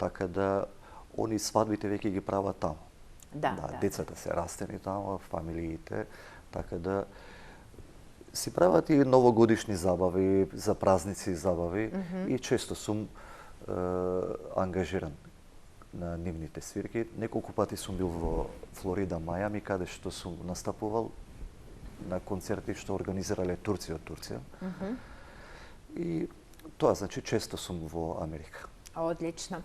така да они свадбите веќе ги прават таму. Децата се растени таму, фамилиите, така да си прават и новогодишни забави, за празници забави и често сум ангажиран на нивните свирки. Неколку пати сум бил во Флорида, Мајами, каде што сум настапувал на концерти што организирале турци од Турција. И тоа значи често сум во Америка. Одлично.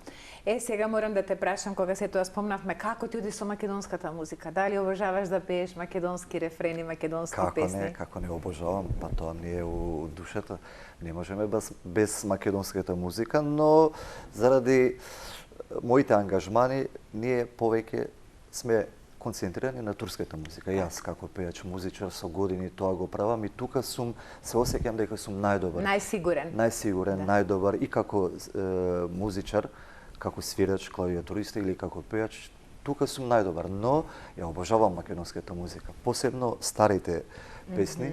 Сега морам да те прашам, кога се тоа спомнавме, како ти оди со македонската музика? Дали обожаваш да пееш македонски рефрени, македонски песни? Како не обожавам, па тоа ми е у душата. Не можеме без македонската музика, но заради моите ангажмани, ние повеќе сме концентрирани на турската музика. Јас како пејач, музичар со години тоа го правам и тука се осеќам дека сум најдобар. Најсигурен, најдобар и како музичар, како свирач, клавиатурист или како пејач, тука сум најдобар, но ја обожавам македонската музика, посебно старите песни.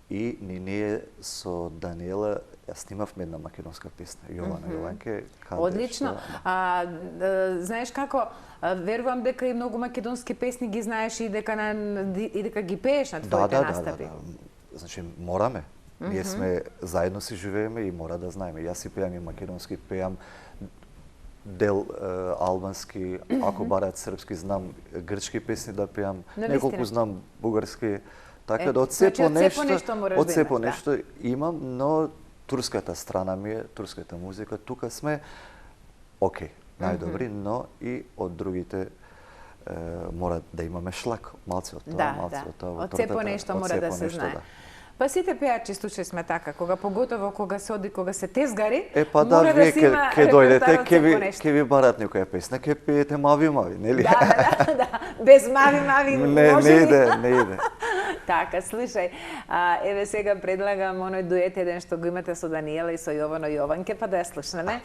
И ние со Даниела ја снимавме една македонска песна, Јована Јованке. Одлично. Знаеш како, верувам дека и многу македонски песни ги знаеш и дека ги пееш на твоите настапи. Да. Значи, мораме. Ние сме заедно си живееме и мора да знаеме. Јас си пеам и македонски, пеам дел албански, ако бараат српски, знам грчки песни да пеам, неколку знам бугарски. Така да од се по нешто имам, но турската страна ми е, турската музика, тука сме окей, најдобри, но и од другите мора да имаме шлак, малце од тоа, малце од тоа. Од се по нешто мора да се знае. Па сите пејачи случај сме така, поготово кога се оди, кога се тезгари, мора да се има репертар од се по нешто. Ке ви барат некоја песна, ке пеете мави, нели? Да, без мави може ли? Не иде. Така, слушај, еве сега предлагам оној дует еден што го имате со Даниела и со Јовано Јованке, па да ја слушнеме.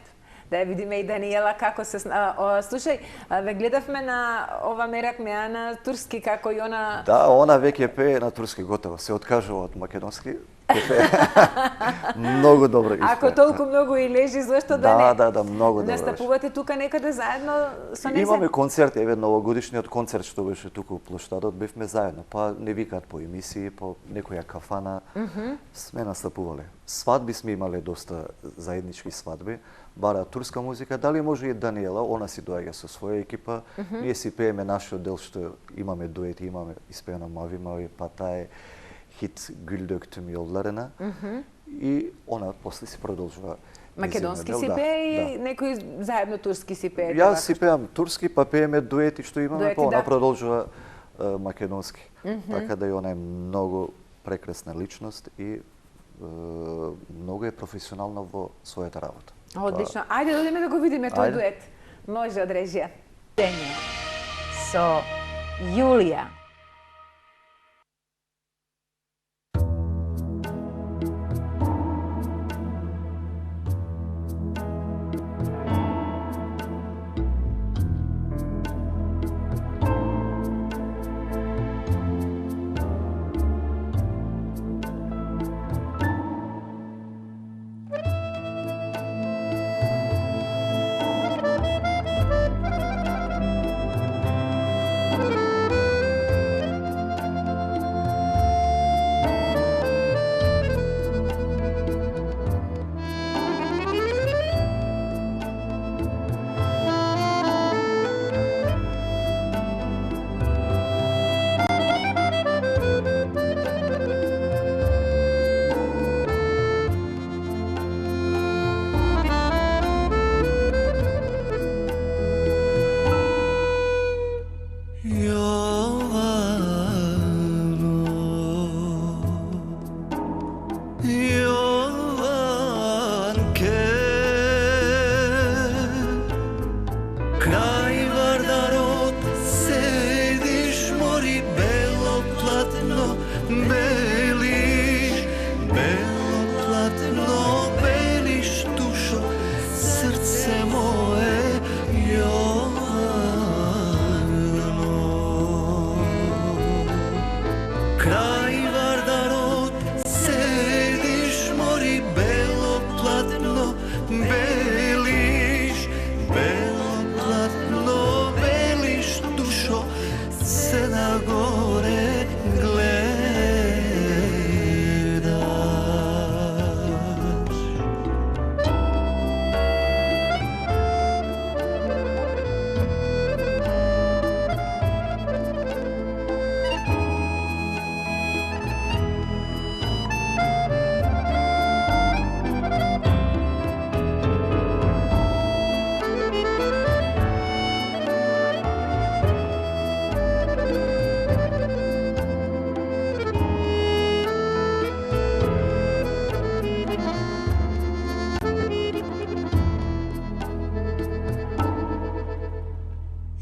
Да ја видиме и Даниела како се... Слушај, ве гледавме на ова меракме на турски, како и она... Да, она веќе пее на турски, готово. Се откажува од македонски. Многу добро ги Ако толку многу и лежи, зашто да не? Да, многу добро. Настапувате тука некаде заедно со незе? Имаме концерт, еве новогодишниот концерт што беше тука у плоштадот, бевме заедно. Па не викаат по емисии, по некоја кафана. Сме настапувале. Свадби сме имале доста заеднички свадби. Бара турска музика, дали може и Даниела, она си доаѓа со своја екипа. Ние си пееме нашиот дел што имаме дуети, имаме испеано Мави, па таа е хит Гүл дöktüm yollarına. И она после си продолжува. Македонски си пее и некој заедно турски си пее. Јас си пеам турски, па пееме дуети што имаме, па она продолжува македонски. Така да и она е многу прекрасна личност и многу е професионална во својата работа. Одлично. Ајде да одиме да го видиме тој дует. Може од режија. Со Јулија.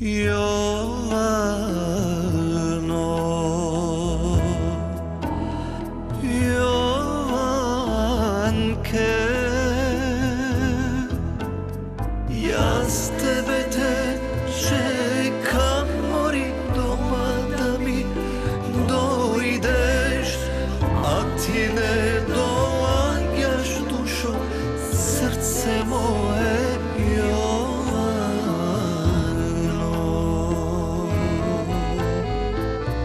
Јовано, Јованке, јас тебе те чекам, мори дома да ми дојдеш, а ти не доаѓаш, душо, срце мое, Јовано.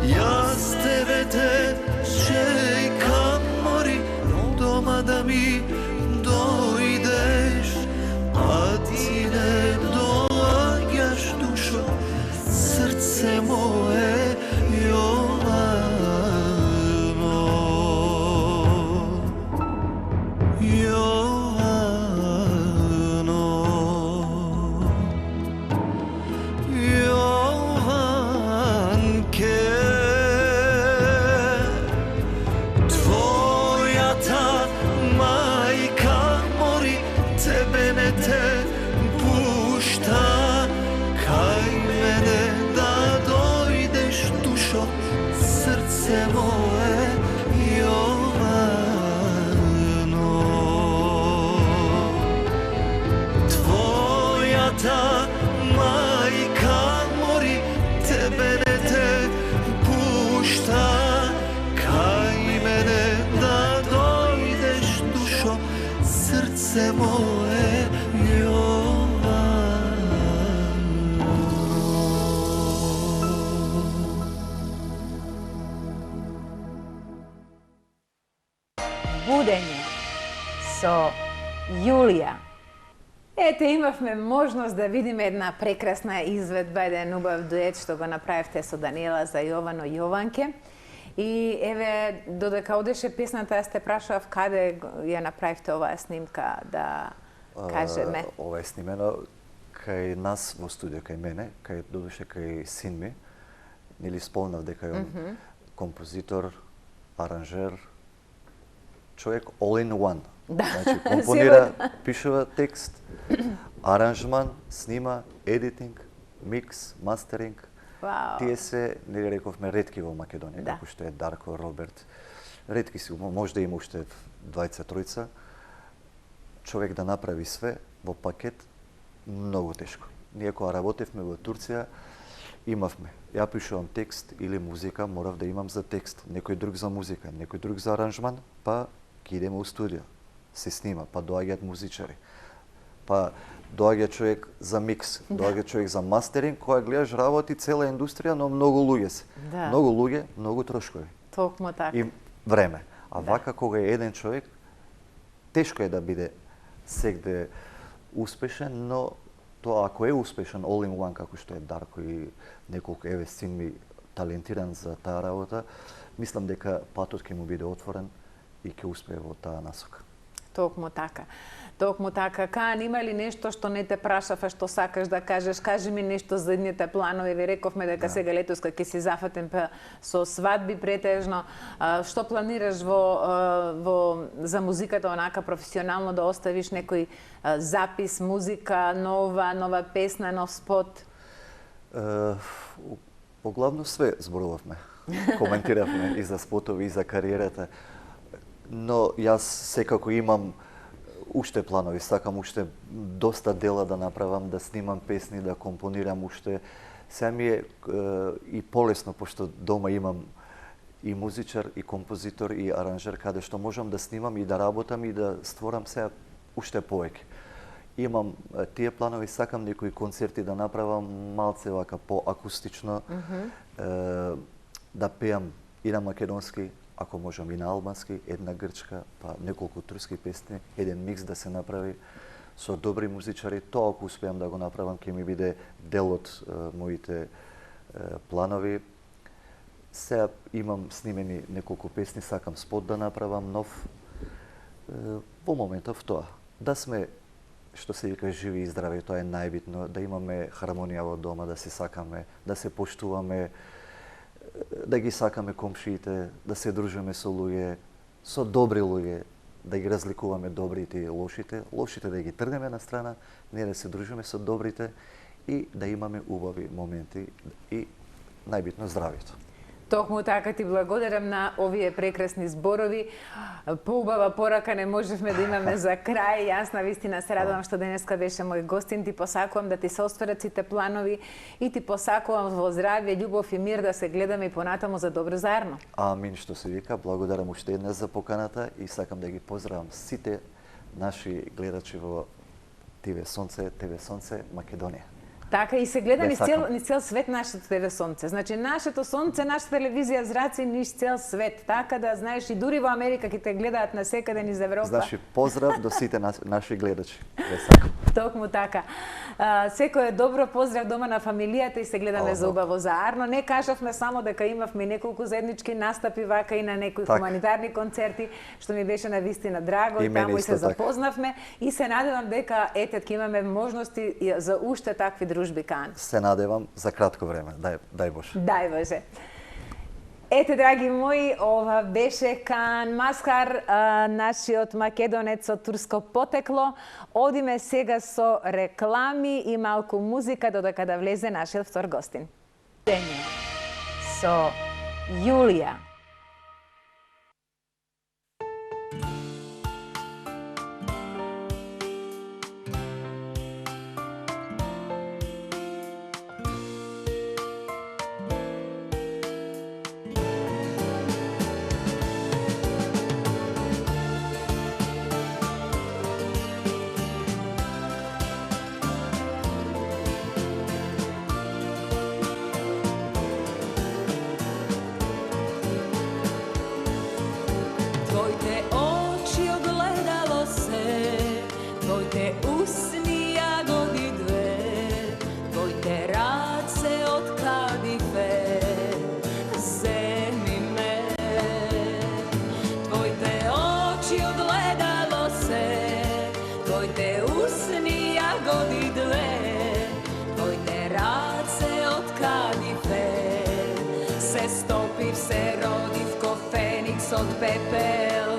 Јас тебе те чекам, мори дома да ми дојдеш, а ти не доаѓаш, душо, срце мое, Јовано. Јовано, Јованке, твојата мајка мори, тебе не те пушта, кај мене да дојдеш, душо, срце мое, Јовано. Твојата мајка мори, тебе не те пушта, кај мене да дојдеш, душо, срце мое, Будење со Јулија. Ете, имавме можност да видиме една прекрасна изведба, еден убав дует што го направивте со Даниела за Јовано Јованке. И еве, додека одеше песната, јас те прашав каде ја направивте оваа снимка, да кажеме. Ова е снимено кај нас во студио, кај мене, кај додуше кај син ми. Нели спомнав дека е композитор, аранжер, човек all in one. Да, Значи, компонира, пишува текст, аранжман, снима, едитинг, микс, мастеринг. Вау. Тие се, нели рековме, ретки во Македонија, Да. како што е Дарко, Роберт. Ретки си, може да има уште двајца-тројца. Човек да направи све во пакет, многу тешко. Ние кога работевме во Турција, имавме. Ја пишувам текст или музика, морав да имам за текст, некој друг за музика, некој друг за аранжман, па ќе идеме у студио, се снима, па доаѓаат музичари. Па доаѓа човек за микс, доаѓа човек за мастеринг, која гледаш работи цела индустрија, но многу луѓе се. Да. Многу луѓе, многу трошкови. Токму така. И време. А Да. вака кога е еден човек, тешко е да биде сегде успешен, но тоа ако е успешен all in one, како што е Дарко и неколку, еве син ми талентиран за таа работа, мислам дека патот ќе му биде отворен и ќе успее во таа насока. Токму така. Токму така. Каан, има ли нешто што не те прашав, а што сакаш да кажеш? Кажи ми нешто за идните планови. Ви рековме дека сега летоска ќе си зафатен со свадби претежно. Што планираш за музиката онака професионално, да оставиш некој запис, музика, нова песна, нов спот? Поглавно све зборувавме. Коментиравме и за спотови, и за кариерата. Но јас секако имам уште планови, сакам уште доста дела да направам, да снимам песни, да компонирам уште. Сега ми е и полесно, пошто дома имам и музичар, и композитор, и аранжер, каде што можам да снимам и да работам и да створам сега уште повеќе. Имам тие планови, сакам некои концерти да направам малце вака по-акустично, да пеам и на македонски, ако можам и на албански, една грчка, па неколку турски песни, еден микс да се направи со добри музичари. Тоа ако успеам да го направам, ќе ми биде дел од моите планови. Сега имам снимени неколку песни, сакам спот да направам нов. Во моментов тоа. Да сме, што се вика, живи и здрави, тоа е најбитно, да имаме хармонија во дома, да се сакаме, да се поштуваме, да ги сакаме комшиите, да се дружиме со луѓе, со добри луѓе, да ги разликуваме добрите и лошите, лошите да ги тргнеме на страна, ние да се дружиме со добрите и да имаме убави моменти и најбитно здравјето. Токму така ти благодарам на овие прекрасни зборови. Поубава порака не можевме да имаме за крај. Јас навистина се радувам што денеска беше мој гостин. Ти посакувам да ти се остварат сите планови и ти посакувам во здравје, љубов и мир да се гледаме и понатаму за добро заедно. Амин, што се вика. Благодарам уште еднаш за поканата и сакам да ги поздравам сите наши гледачи во ТВ Сонце Македонија. Така и се гледа низ цел свет нашето ТВ Сонце. Значи нашето сонце, нашата телевизија зраци низ цел свет. Така да знаеш и дури во Америка ќе те гледаат на секаде низ Европа. Значи поздрав до сите наши гледачи. Ве сакам. Токму така. Секој е добро, поздрав дома на фамилијата и се гледаме за убаво заедно. Не кажавме само дека имавме неколку заеднички настапи вака и на некои хуманитарни концерти, што ми беше навистина драго, и таму и се запознавме и се надевам дека ќе имаме можности за уште такви дружби кај нас. Се надевам за кратко време. Дај Боже. Дај Боже. Ете, драги мои, ова беше Кан Маскар, нашиот македонец од турско потекло. Одиме сега со реклами и малку музика додека да влезе нашиот втор гостин. Со Јулија. Od pepel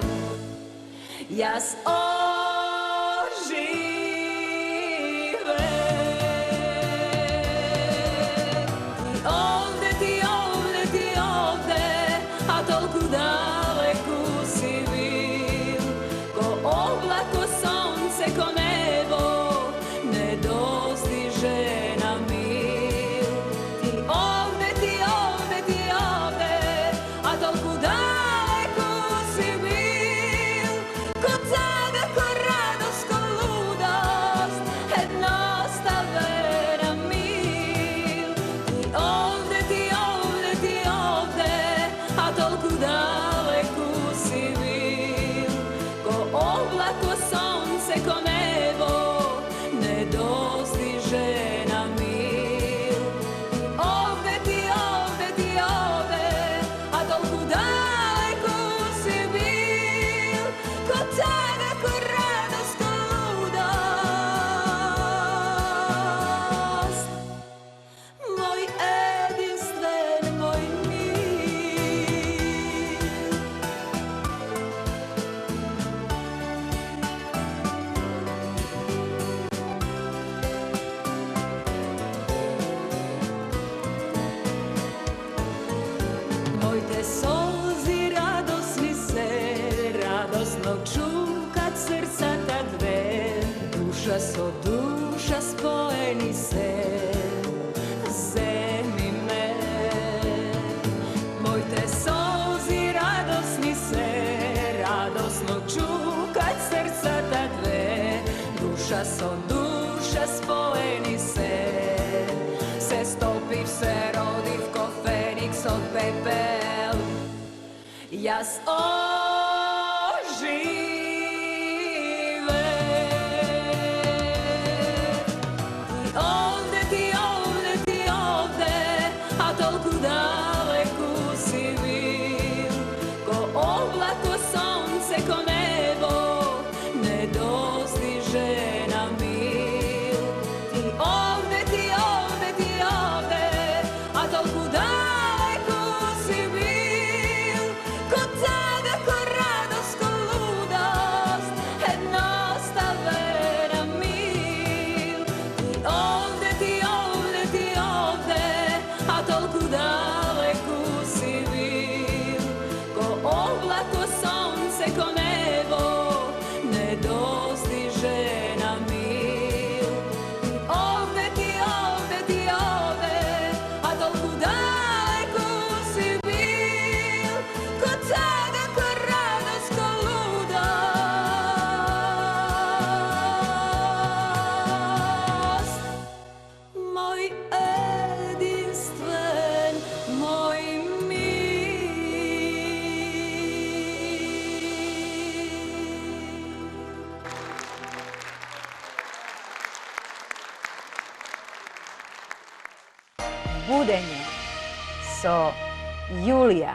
Јас оживе Ти овде А толку далеку си бил Ко облако сонце, ко небо Не достиже на мил Ти овде А толку далеку Со душа споени се, земи ме. Моите солзи радосни се, радосно чукат срцата две. Душа со душа споени се, се стопив, се родив ко феникс од пепел. Јас Ko tada, ko radost, ko luda далеко небо не достиже на мил. Овде ти, а толку далеку си бил, ко тага, ко радост, ко лудост. Мој единствен, мој Будење со Јулија.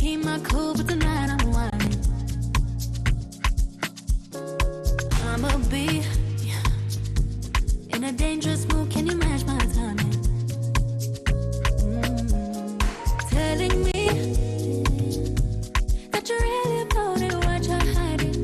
Keep my cool, but tonight I'm whining. I'ma be in a dangerous mood. Can you match my timing? Telling me that you're really about it, what you're hiding.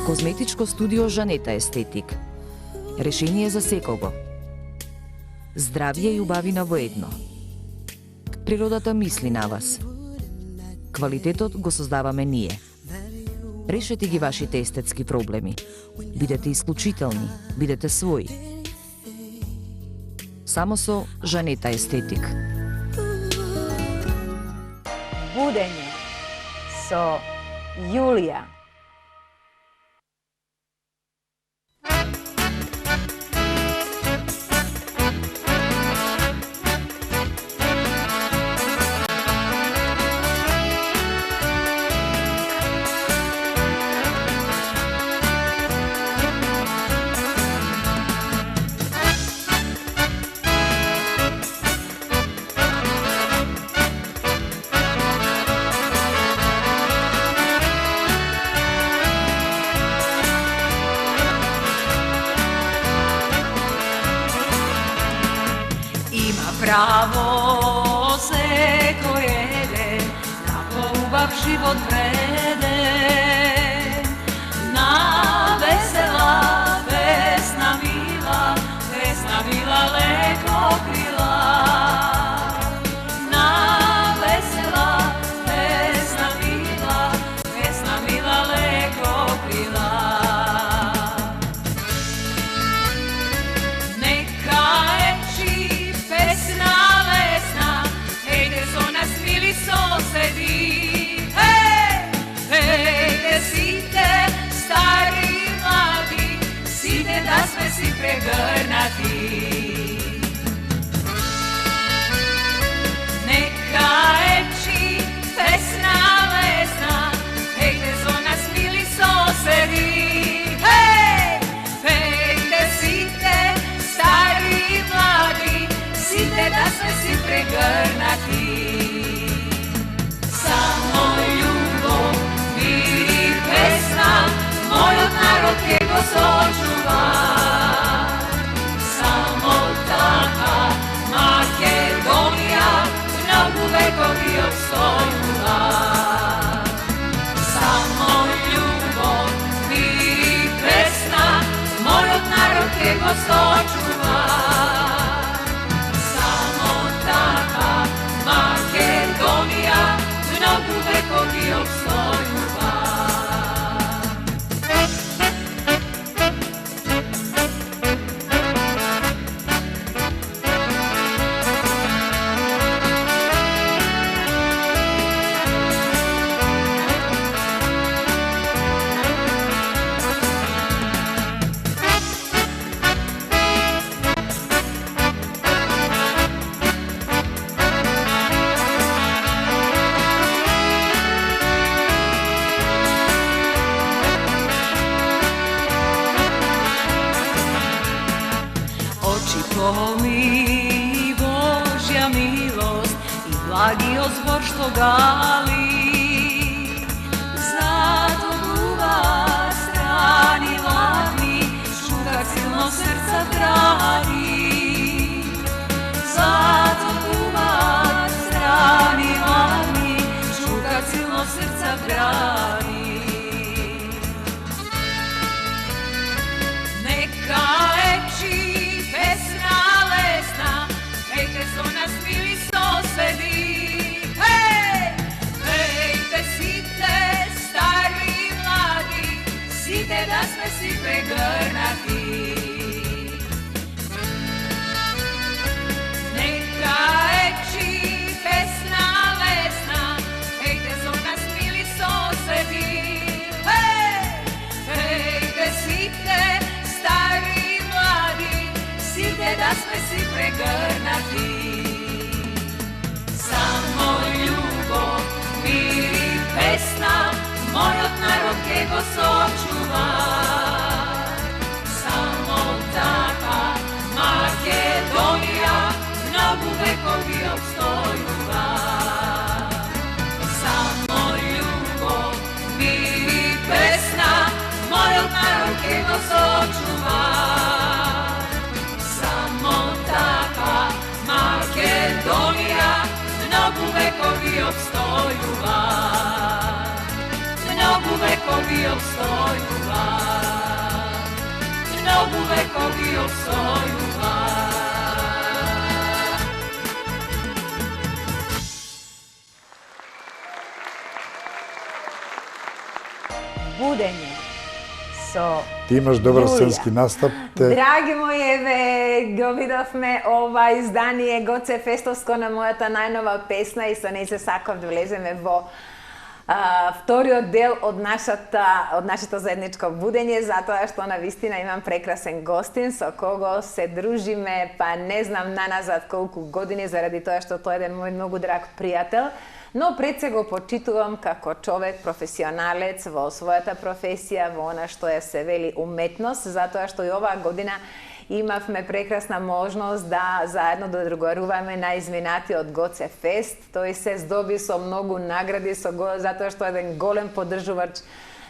Козметичко студио Жанета Естетик. Решение за секого. Здравје и убавина во едно. Природата мисли на вас. Квалитетот го создаваме ние. Решете ги вашите естетски проблеми. Бидете исклучителни, бидете своји. Само со Жанета Естетик. Будење со Јулија. Здраво секој ден, на поубав живот вреден, на весела, весна мила леко крила. На весела, весна мила леко крила. Нека ечи песна лесна, ejde со нас мили соседи. Ejde сите стари и млади, сите да сме си прегрнати. Нека ечи песна лесна, ejde со нас мили соседи. Ejde сите стари и млади, сите да сме си прегрнати. Само љубов, мир и песна, мојот народ ќе го сочува. Само така Македонија многу векови обстојува. Само љубов, мир и песна, мојот народ ќе го сочува. Само така Македонија многу векови обстојува. Полни Божја милост и благиот збор што гали. Зато гува страни ладни, шука силно срца драни. Зато гува страни ладни, шука силно срца драни. Нека ечи песна лесна, ejde со нас мили соседи. Ejde сите стари и млади, сите да сме си прегрнати. Нека ечи песна лесна, ejde со нас мили соседи. Ejde сите стари и млади, сите да сме си прегрнати. Само љубов, мир и песна, мојот народ ќе го сочува. Само така Македонија многу векови обстојува. Само љубов, мир и песна, мојот народ ќе го сочува. Само така Македонија многу векови обстојува. Многу векови обстојува. Многу векови обстојува. Будење со Ти имаш добар Јулија. сценски настап. Драги мои, еве, го видовме ова издание Гоце Фестовско на мојата најнова песна и со неј се сакав да влеземе во вториот дел од нашето заедничко будење, затоа што навистина имам прекрасен гостин со кого се дружиме, па не знам наназад колку години, заради тоа што тој е еден мој многу драг пријател. Но пред се го почитувам како човек, професионалец во својата професија, во она што е се вели уметност, затоа што и оваа година имавме прекрасна можност да заедно да другаруваме на изминатиот Гоце Фест. Тој се здоби со многу награди, затоа што е еден голем поддржувач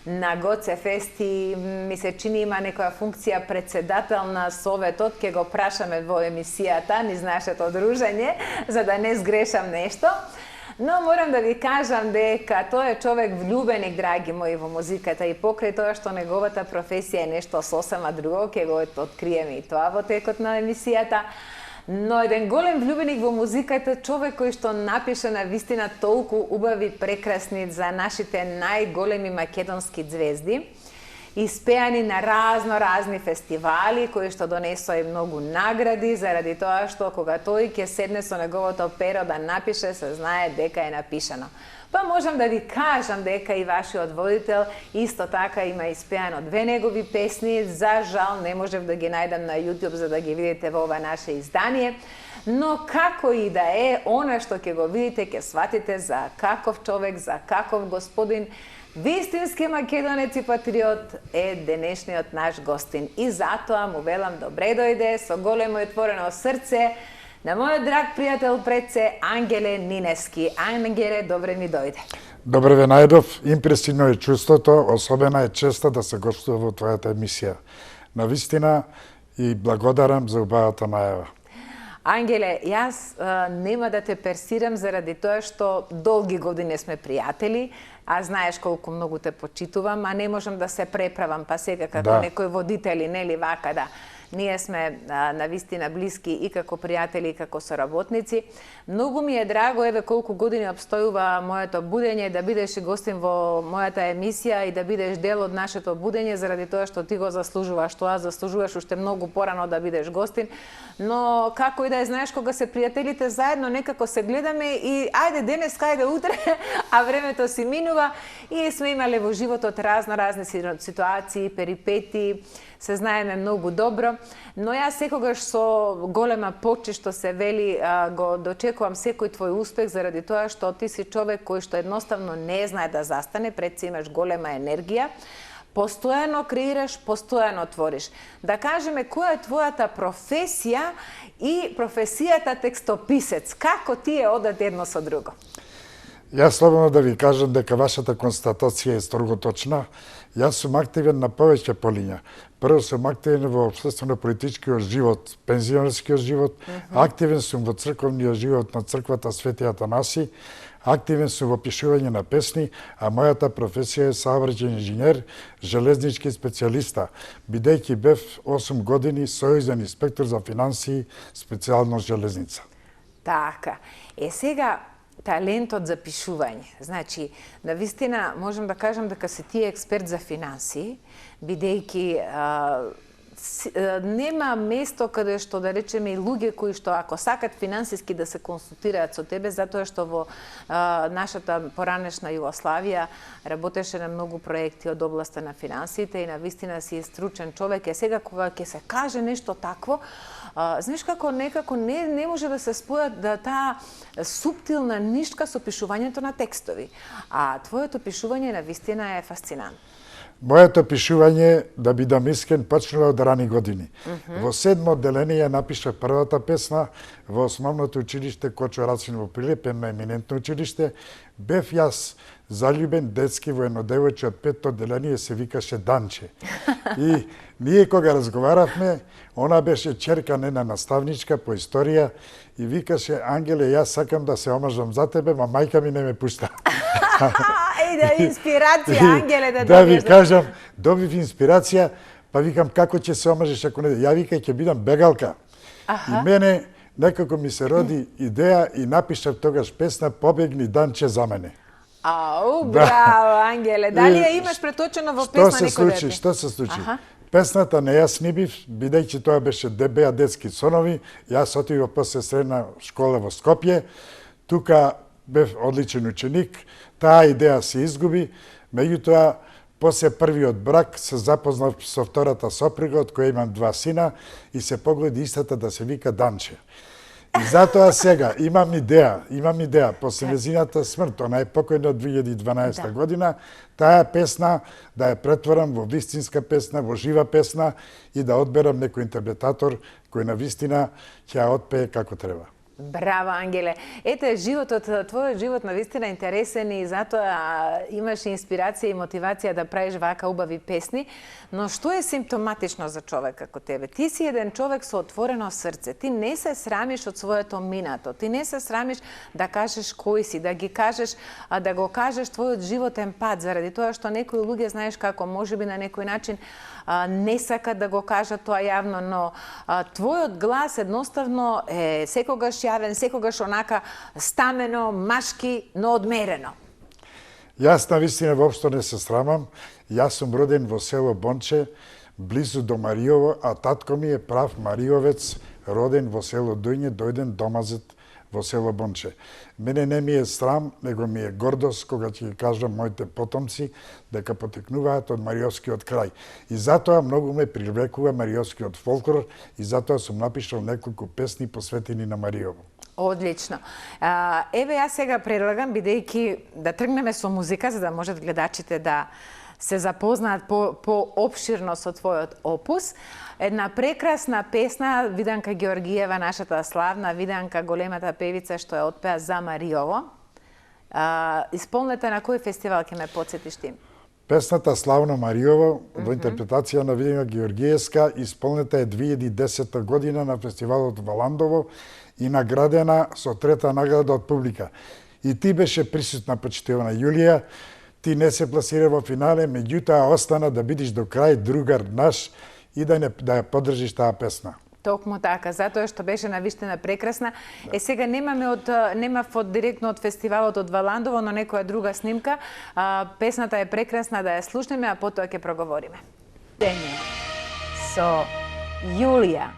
на Гоце Фест и ми се чини има некоја функција председател на советот, ќе го прашаме во емисијата низ нашето дружење, за да не сгрешам нешто. Но морам да ви кажам дека тој е човек влюбеник, драги мои, во музиката и покрај тоа што неговата професија е нешто сосема друго, ќе го откриеме и тоа во текот на емисијата. Но еден голем влюбеник во музиката, човек кој што напише на вистина толку убави прекрасни за нашите најголеми македонски звезди, испеани на разни фестивали, кои што донесоа и многу награди, заради тоа што кога тој ќе седне со неговото перо да напише, се знае дека е напишано. Па можам да ви кажам дека и вашиот водител исто така има испеано 2 негови песни, за жал не можев да ги најдам на YouTube за да ги видите во ова наше издание, но како и да е, она што ќе го видите, ќе сватите за каков човек, за каков господин, вистински македонец и патриот е денешниот наш гостин. И затоа му велам добре дојде со големо отворено срце на мојот драг пријател пред се, Ангеле Нинески. Ангеле, добре ми дојде. Добре ве најдов, импресивно е чувството, особена е честа да се гостува во твојата емисија. Навистина и благодарам за убавата најава. Ангеле, јас нема да те персирам заради тоа што долги години сме пријатели, а знаеш колку многу те почитувам, а не можам да се преправам, па сега како некои водители, нели вака да. Ние сме навистина блиски и како пријатели и како соработници. Многу ми е драго, еве колку години обстојува моето будење, да бидеш и гостин во мојата емисија и да бидеш дел од нашето будење, заради тоа што ти го заслужуваш тоа, заслужуваш уште многу порано да бидеш гостин. Но како и да е, знаеш, кога се пријателите заедно, некако се гледаме и ајде денес, ајде утре, а времето си минува и сме имале во животот разни ситуации, перипети, се знаеме многу добро, но јас секогаш со голема почит што се вели го дочекувам секој твој успех заради тоа што ти си човек кој што едноставно не знае да застане, пред се имаш голема енергија, постојано креираш, постојано твориш. Да кажеме која е твојата професија и професијата текстописец, како тие одат едно со друго? Јас слободно да ви кажам дека вашата констатација е строго точна. Јас сум активен на повеќе полиња. Прво сум активен во општествено-политичкиот живот, пензионерскиот живот, активен сум во црковниот живот на црквата Свети Атанаси, активен сум во пишување на песни, а мојата професија е саобраќајен инженер, железнички специјалиста, бидејќи бев 8 години сојузен инспектор за финансии, специјално железница. Така. Сега талентот за пишување. Значи, навистина можам да кажам дека си ти експерт за финансии, бидејќи нема место каде што да речеме и луѓе кои што ако сакат финансиски да се консултираат со тебе, затоа што во нашата поранешна Југославија работеше на многу проекти од областа на финансиите и навистина си стручен човек. Сега кога ќе се каже нешто такво, знаеш како некако не може да се спојат да таа суптилна нишка со пишувањето на текстови. А твоето пишување навистина е фасцинантно. Моето пишување, да бидам искрен, почнува од рани години. Во 7-мо одделение ја напишав првата песна во основното училиште Кочо Рацин во Прилеп, едно еминентно училиште. Бев јас заљубен детски во едно девојче од 5-то одделение, се викаше Данче. И ние кога разговаравме, она беше черка нена наставничка по историја и викаше: Ангеле, јас сакам да се омажам за тебе, ма мајка ми не ме пушта. Да, инспирација, Ангеле, да да ви кажам, добив инспирација, па викам како ќе се омажеш ако не. Ја викај ќе бидам бегалка. И мене некако ми се роди идеја и напишав тогаш песна Побегни Данче за мене. Ау, браво, Ангеле. Дали ја имаш преточено во песна некој дете? Што се случи? Песната не ја снибив, бидејќи тоа беше ДБА детски сонови. Јас отидов после средна школа во Скопје. Тука бев одличен ученик. Таа идеја се изгуби. Меѓутоа, после првиот брак се запознав со втората сопруга, од која имам 2 сина, и се погоди истата да се вика Данче. И затоа сега имам идеја, после незината смрт, она е покојна од 2012 година, таа песна да ја претворам во вистинска песна, во жива песна и да одберам некој интерпретатор кој на вистина ќе ја отпее како треба. Браво, Ангеле. Ете, твојот живот навистина е интересен и затоа имаш инспирација и мотивација да правиш вака убави песни, но што е симптоматично за човек како тебе? Ти си еден човек со отворено срце, ти не се срамиш од своето минато, ти не се срамиш да кажеш кој си, да ги кажеш, да го кажеш твојот животен пат, заради тоа што некои луѓе, знаеш како, можеби на некој начин не сакат да го кажат тоа јавно, но твојот глас едноставно е секогаш јавен, секогаш онака стамено, машки, но одмерено. Јас навистина воопшто не се срамам. Јас сум роден во село Бонче, близу до Мариово, а татко ми е прав мариовец, роден во село Дујне, дојден домазет во село Бонче. Мене не ми е срам, него ми е гордост кога ќе ги кажам моите потомци дека потекнуваат од мариовскиот крај. И затоа многу ме привлекува мариовскиот фолклор и затоа сум напишал неколку песни посветени на Мариово. Одлично. Еве, јас сега предлагам, бидејќи да тргнеме со музика, за да можат гледачите да се запознаат по-обширно со твојот опус. Една прекрасна песна, Виданка Георгиева, нашата славна Виданка, големата певица што ја отпеа за Мариово. Исполнета на кој фестивал ќе ме потсетиш ти? Песната Славно Мариово, во интерпретација на Виданка Георгиевска, исполнета е 2010 година на фестивалот Валандово и наградена со 3-та награда од публика. И ти беше присутна, почитувана Јулија, ти не се пласира во финале, меѓутоа остана да бидиш до крај другар наш и да ја поддржиш таа песна. Токму така, затоа што беше навистина прекрасна. Да. Сега немав директно од фестивалот од Валандово, но некоја друга снимка. Песната е прекрасна, да ја слушнеме, а потоа ќе проговориме. Дење со Јулија.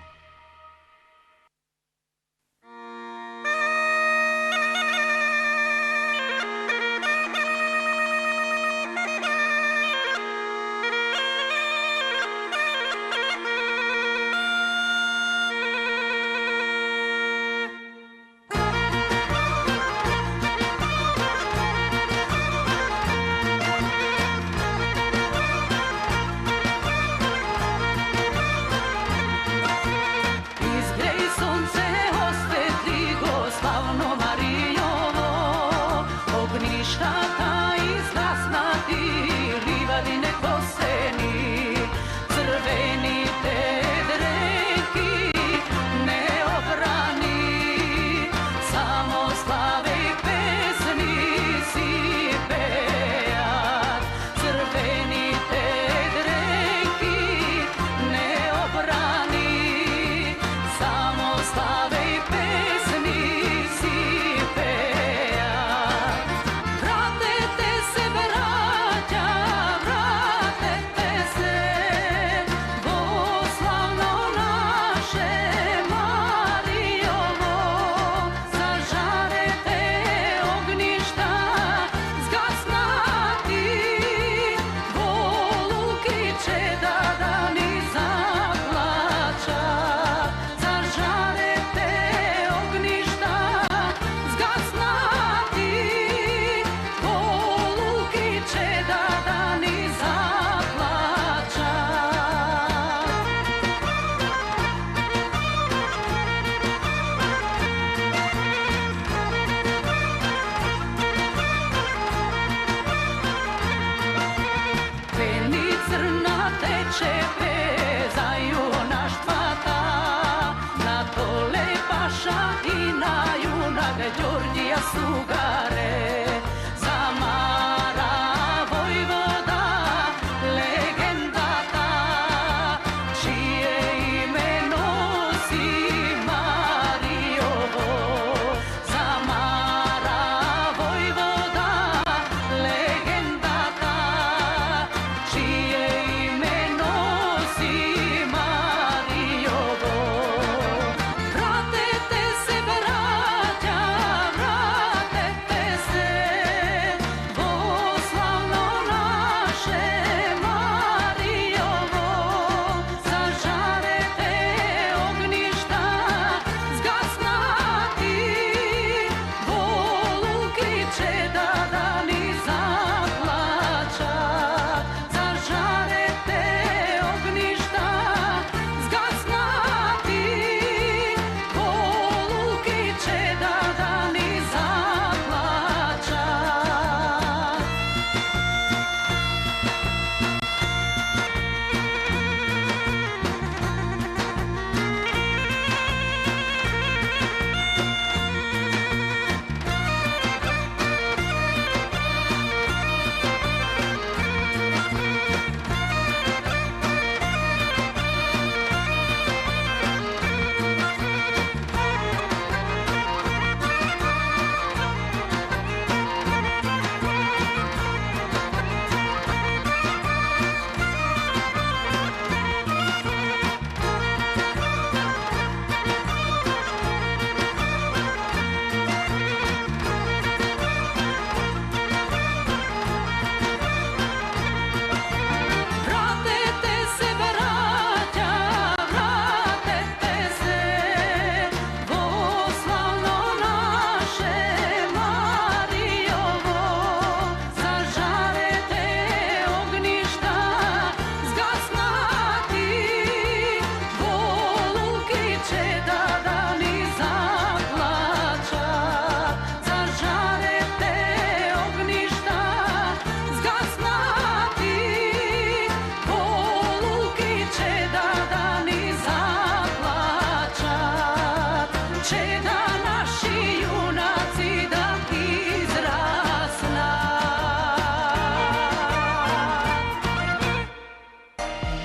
Čije ime nosi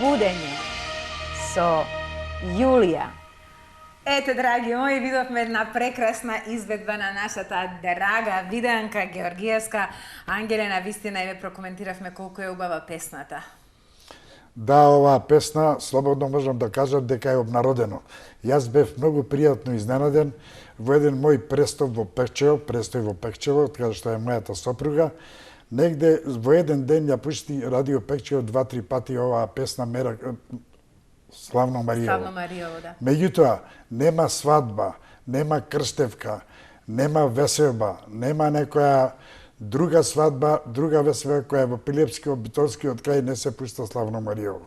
будење со Јулија. Ете, драги мои, видовме една прекрасна изведба на нашата драга видеанка Георгиевска. Ангеле, на вистина и ве прокоментиравме колку е убава песната. Да, оваа песна, слободно можам да кажам дека е обнародено. Јас бев многу пријатно изненаден во еден мој престој во Пекчево, од каде што е мојата сопруга. Негде во еден ден ја пушти Радио Пекчево 2-3 пати оваа песна Славно Маријево. Славно Маријево, да. Меѓутоа, нема свадба, нема крштевка, нема веселба, нема некоја друга свадба, друга веселба која е во Пилепски обитолски од кај не се пушта Славно Маријево.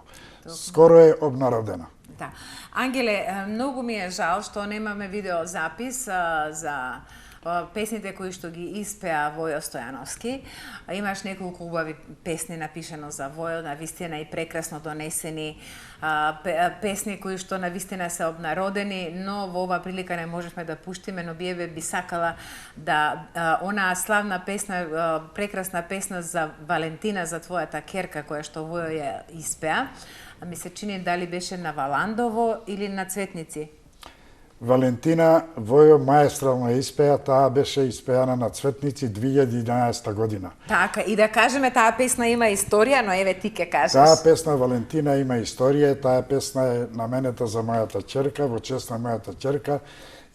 Скоро е обнародена. Да. Ангеле, многу ми е жал што немаме видеозапис за песните кои што ги испеа Војо Стојановски. Имаш неколку убави песни напишано за Војо, навистина и прекрасно донесени песни кои што навистина се обнародени, но во ова прилика не можевме да пуштиме, но би сакала да онаа славна песна, прекрасна песна за Валентина, за твојата керка која што Војо ја испеа. Ми се чини дали беше на Валандово или на Цветници? Валентина Војо маестрално испеа, таа беше испеана на Цветници 2011 година. Така, и да кажеме, таа песна има историја, но еве ти ке кажеш. Таа песна Валентина има историја, таа песна е наменета за мојата ќерка, во чест на мојата ќерка.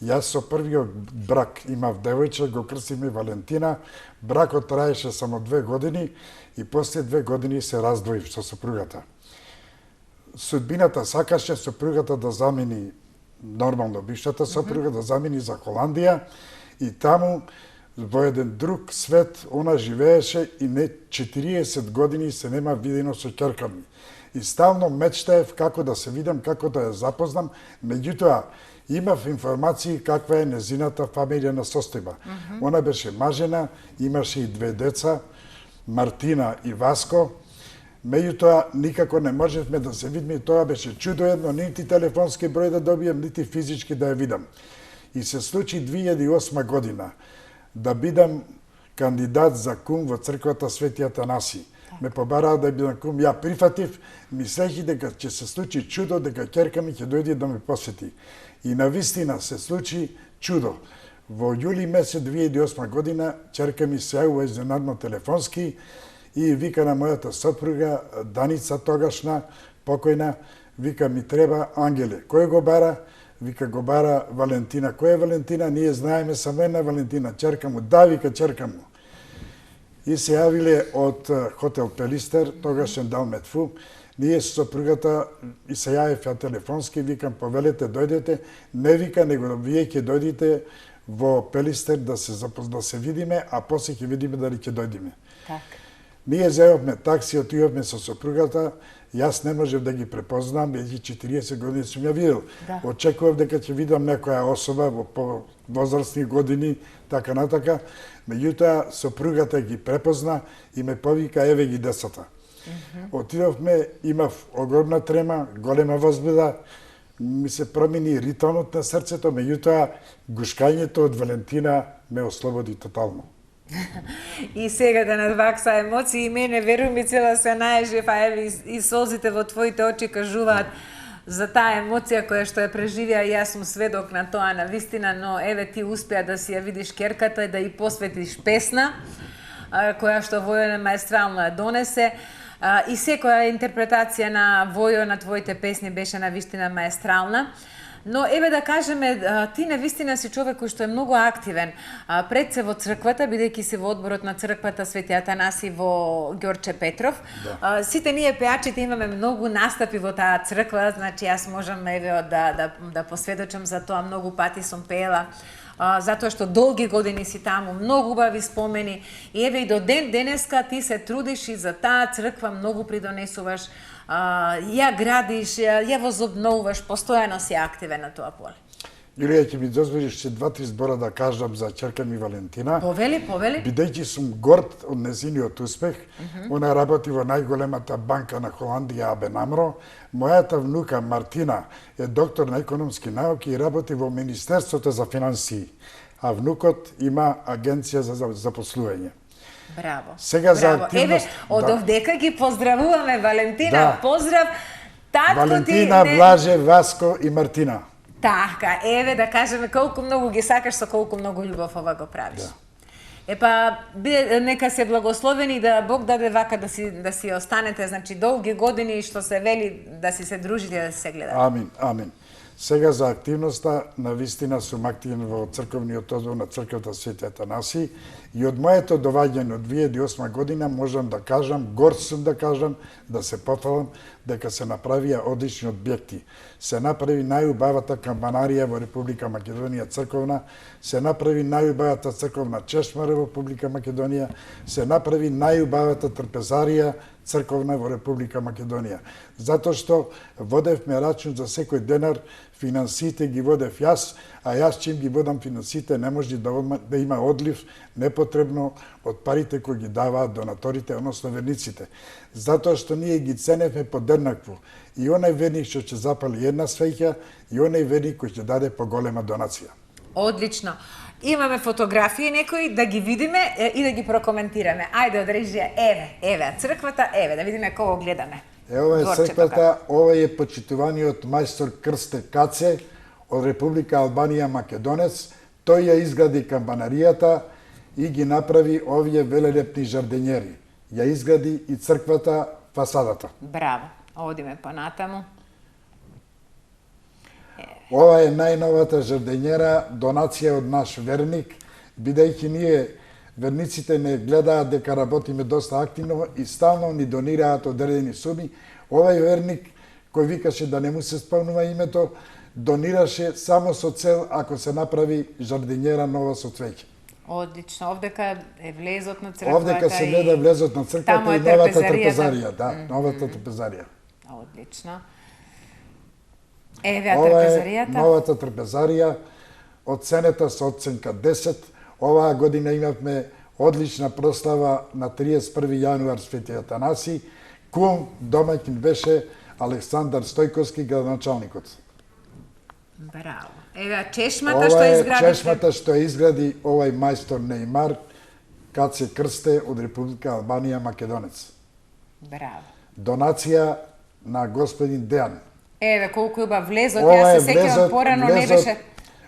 Јас со првиот брак имав девојче, го крстиме Валентина. Бракот траеше само 2 години и после 2 години се раздвоив со сопругата. Судбината сакаше сопругата да замени нормално бившата сопруга да замени за Холандија и таму во еден друг свет она живееше и не 40 години се нема видено со ќерка ми. И стално мечтаев како да се видам, како да ја запознам, меѓутоа имав информации каква е незината фамилијна состојба. Она беше мажена, имаше и 2 деца, Мартина и Васко. Меѓутоа, никако не можевме да се видиме и тоа беше чудо едно, нити телефонски број да добијам, нити физички да ја видам. И се случи 2008 година да бидам кандидат за кум во црквата Свети Атанаси. Ме побараа да бидам кум, ја прифатив, мислејќи дека ќе се случи чудо, дека ќерка ми ќе дојде да ме посети. И навистина се случи чудо. Во јули месец 2008 година ќерка ми се јавува изненадно телефонски и вика на мојата сопруга, Даница тогашна, покојна, вика ми треба Ангеле. Кој го бара? Вика го бара Валентина. Кој е Валентина? Ние знаеме само една Валентина, ќерка му. Да, вика ќерка му. И се јавиле од хотел Пелистер, тогашен Далметфу. Ние со сопругата и се јавив ја телефонски, викам повелете, дојдете. Не вика, него вие ќе дојдете во Пелистер да се видиме, а после ќе видиме дали ќе дојдеме. Така. Ние земавме такси, отидовме со сопругата, јас не можев да ги препознам, веќе 40 години сум ја видел. Да. Очекував дека ќе видам некоја особа во повозрастни години, така натака. Меѓутоа, сопругата ги препозна и ме повика, еве ги децата. Отидовме, имав огромна трема, голема возбуда, ми се промени ритмот на срцето, меѓутоа, гушкањето од Валентина ме ослободи тотално. И сега да надвакса емоции, и мене, веруј ми, цела се најжив, а еве и солзите во твоите очи кажуваат за таа емоција која што ја преживеа, јас сум сведок на тоа навистина, но еве ти успеа да си ја видиш керката и да ја посветиш песна, која што Војо маестрално ја донесе. И секоја интерпретација на Војо на твоите песни беше навистина маестрална. Но еве да кажеме, ти навистина си човек кој што е многу активен. Пред се во црквата, бидејќи си во одборот на црквата Свети Атанаси во Ѓорче Петров. Да. Сите ние пеачите имаме многу настапи во таа црква, значи јас можам еве да посведочам за тоа, многу пати сум пеела. Затоа што долги години си таму, многу убави спомени и еве и до ден денеска ти се трудиш и за таа црква многу придонесуваш, ја градиш, ја возобновуваш, постојано си активен на тоа поле. Јулија, ќе ми дозволиш 2-3 збора да кажам за ќерка ми Валентина. Повели. Бидејќи сум горд од незиниот успех, она работи во најголемата банка на Холандија, АБН AMRO. Мојата внука Мартина е доктор на економски науки и работи во Министерството за финансии, а внукот има агенција за запослување. Браво. Сега за активност. Еве, од овдека ги поздравуваме, Валентина, поздрав. Татко Валентина, ти не... Влаже, Васко и Мартина. Така, еве да кажеме колку многу ги сакаш, со колку многу љубов ова го правиш. Да. Епа, нека се благословени да Бог даде вака да си останете, значи долги години што се вели да си се дружите, да се гледате. Амин, амин. Сега за активноста, навистина сум активен во црковниот одбор на црквата Свети Атанаси и од моето доваѓање од 2008 година можам да кажам, горд сум да кажам, да се пофалам дека се направија одлични објекти. Се направи најубавата камбанарија во Република Македонија црковна, се направи најубавата црковна чешма во Република Македонија, се направи најубавата трпезарија црковна во Република Македонија. Затоа што водевме рачун за секој денар, финансите ги водев јас, а јас чим ги водам финансите не може да има одлив непотребно од парите кои ги даваат донаторите, односно верниците. Затоа што ние ги ценевме подеднакво. И онај верник што ќе запали една свеќа и онај верник кој ќе даде поголема донација. Одлично. Имаме фотографии некои да ги видиме и да ги прокоментираме. Ајде од режија, еве црквата, еве да видиме кого гледаме. Ова е Дворчето црквата, ова е почитуваниот мајстор Крсте Каце од Република Албанија Македонец. Тој ја изгради камбанаријата и ги направи овие велелепни жарденјери. Ја изгради и црквата, фасадата. Браво. Одиме понатаму. Ова е најновата жарденјера, донација од наш верник, бидејќи ние верниците не гледаат дека работиме доста активно и стално ни донираат одредени суми. Овај верник, кој викаше да не му се спомнува името, донираше само со цел ако се направи жарденјера нова со цвеќе. Одлично. Овдека е влезот на црквата. Овдека се гледа влезот на црквата и новата трпезарија, да, новата трпезарија. Одлично. Еве Ова е трпезаријата. новата трпезарија, оценета со оценка 10. Оваа година имавме одлична прослава на 31. јануар Свети Атанаси. Кум домаќин беше Александар Стојковски, градоначалникот. Браво. Еве чешмата Ова што е изградите. чешмата што изгради овај мајстор Нејмар Каце Крсте од Република Албанија Македонец. Браво. Донација на господин Дејан. Еве колку е убав влезот, Ова јас е се сеќавам порано не беше.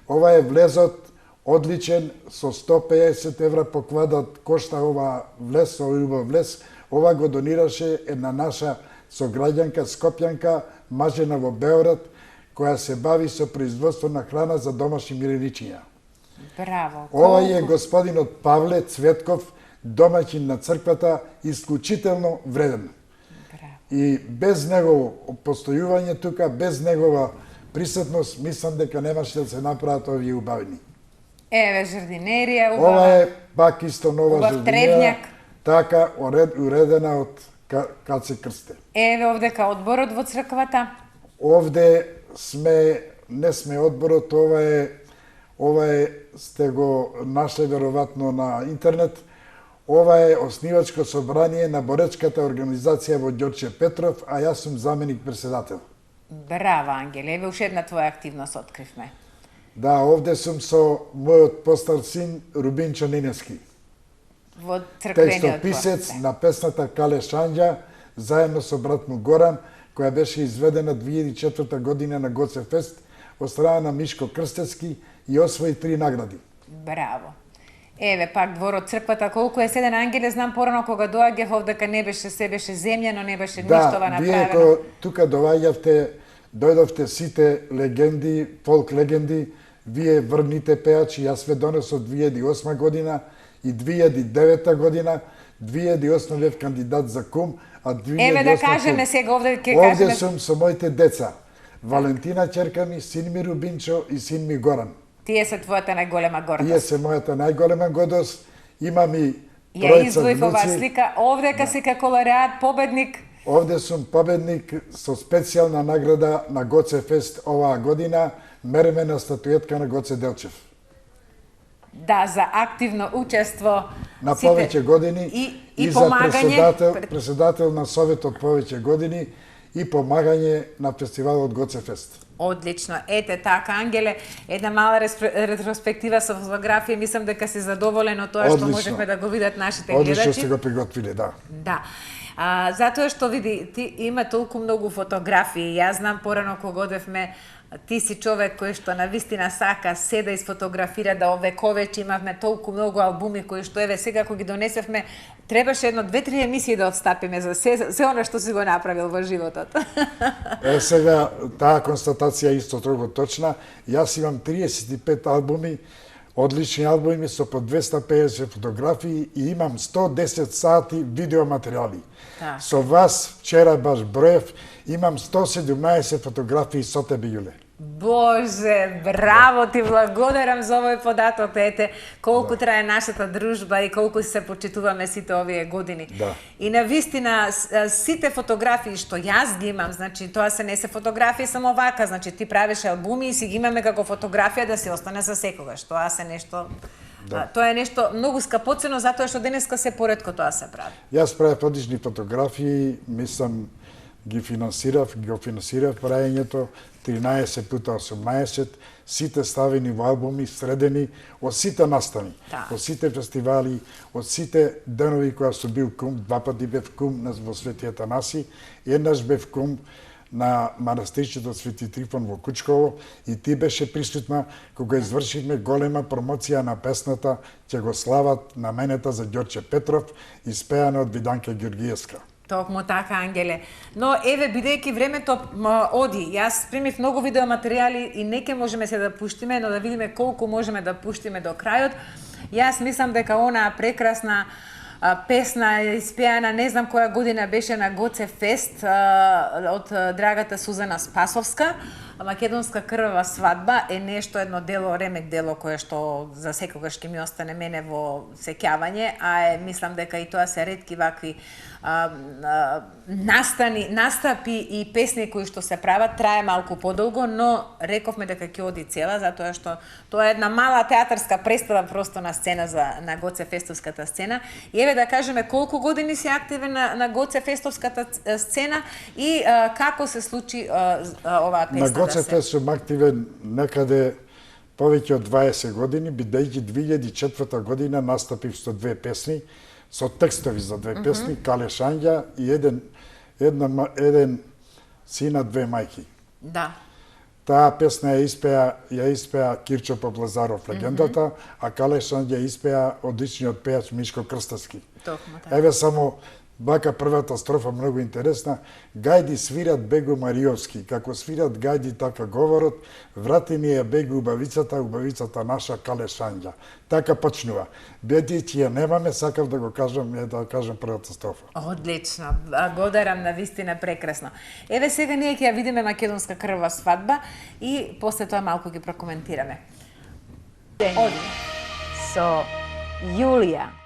Ова е влезот одличен со 150 евра по квадрат кошта ова влез, овој убав влез. Ова го донираше една наша сограѓанка Скопјанка, мажена во Београд, која се бави со производство на храна за домашни миреничиња. Браво. Овој е господинот Павле Цветков, домаќин на црквата, исклучително вреден. Браво. И без негово постојување тука, без негова присутност, мислам дека немаше да се направат овие убавини. Еве жардинерија, Ова е пак исто нова убав жардинерија, тревњак. така уредена од Каце Крсте. Еве овдека одборот во црквата. Овде не сме одборот, ова е сте го нашле веројатно на интернет. Ова е основачко собрание на боречката организација во Ѓорче Петров, а јас сум заменик председател. Браво, Ангеле, еве уште една твоја активност откривме. Да, овде сум со мојот постар син Рубинчо Нинески. Во црквениот Текстописец двор. на песната Кале Шанѓа, заедно со брат му Горан, која беше изведена 2004 година на Гоце Фест од страна на Мишко Крстецки и освои 3 награди. Браво. Еве пак дворот црквата, колку е седен, Ангеле, знам порано кога доаѓав овдека не беше се беше земјано, не беше ништова Да, вие направено. тука дојдовте сите легенди, фолк легенди, вие врните пеачи, јас ве донесов 2008 година и 2009 година, 2008 бев кандидат за кум, а 2008 Еве да кажеме сега овде ќе Овде кажеме. сум со моите деца. Валентина ќерка ми, син ми Рубинчо и син ми Горан. Тие се твојата најголема гордост. Тие се мојата најголема гордост. Имам и Ја тројца издвоив оваа внуци. слика, овдека си како лауреат, победник. Овде сум победник со специјална награда на Гоце Фест оваа година, мереме на статуетка на Гоце Делчев. Да, за активно учество На сите- повеќе години и за помагање. председател на Советот повеќе години и помагање на фестивалот Гоце Фест. Одлично. Ете така, Ангеле, една мала ретроспектива со фотографија, мислам дека си задоволен од тоа што Одлично. можевме да го видат нашите Одлично гледачи. сте го приготвили, да. Да. Затоа што види, има толку многу фотографии. Јас знам порано кога одевме, ти си човек кој што на вистина сака се да изфотографира, да овековечи, имавме толку многу албуми кои што еве сега кога ги донесевме, требаше едно 2-3 емисии да отстапиме за се она што си го направил во животот. Сега таа констатација е исто толку точна. Јас имам 35 албуми, одлични албуми со по 250 фотографии и имам 110 сати видеоматеријали. Да. Со вас вчера баш броев, имам 117 фотографии со тебе, Јуле. Боже, браво ти, благодарам за овој податок, ете, колку трае нашата дружба и колку се почитуваме сите овие години. Да. И на вистина, сите фотографии што јас ги имам, значи, тоа се не се фотографии само вака, значи, ти правиш албуми и си ги имаме како фотографија да си остане за секогаш. Тоа се нешто... Да. Тоа е нешто многу скапоцено, затоа што денеска се поретко тоа се прави. Јас правев одлични фотографии, мислам, ги финансирав правењето, 13 пута 18, сите ставени во албуми, средени, од сите настани, Да. од сите фестивали, од сите денови која сум бил кум, 2 пати бев кум во Свети Атанаси, еднаш бев кум на манастирчето Свети Трифон во Кучково и ти беше присутна кога извршивме голема промоција на песната "Ќе го слават наменета" за Ѓорче Петров, испеана од Виданка Ѓоргиевска. Токму така, Ангеле. Но еве, бидејќи времето оди, јас примив многу видеоматеријали и не ќе можеме се да пуштиме, но да видиме колку можеме да пуштиме до крајот. Јас мислам дека онаа прекрасна песна испеана, не знам која година беше на Гоце Фест од драгата Сузана Спасовска, Македонска крвава свадба е нешто, едно дело, ремек дело кое што за секогаш ќе ми остане мене во сеќавање, а мислам дека и тоа се ретки вакви настапи и песни кои што се прават, трае малку подолго, но рековме дека ќе оди цела, затоа што тоа е една мала театарска представа просто на сцена на Гоце Фестовската сцена. И еве да кажеме колку години си активен на Гоце Фестовската сцена и како се случи оваа песна. На Гоце Фест сум активен некаде повеќе од 20 години, бидејќи 2004 година настапив со 2 песни, со текстови за 2 песни, Кале Шанѓа и еден сина, 2 мајки. Да. Таа песна ја испеа Кирчо Поплазаров, легендата, а Кале Шанѓа испеа одличниот пејач Мишко Крстевски. Токму така. Еве само вака првата строфа многу интересна. Гајди свират Бегу Мариовски, како свират гајди така говорот, врати ми ја Бегу убавицата наша Кале Шанѓа. Така почнува. Бидејќи ја немаме, сакав да го кажам, да кажам првата строфа. Одлично, благодарам, на вистина прекрасно. Еве сега ние ќе ја видиме Македонска крвава свадба и после тоа малку ги прокоментираме. Оди. Со Јулија.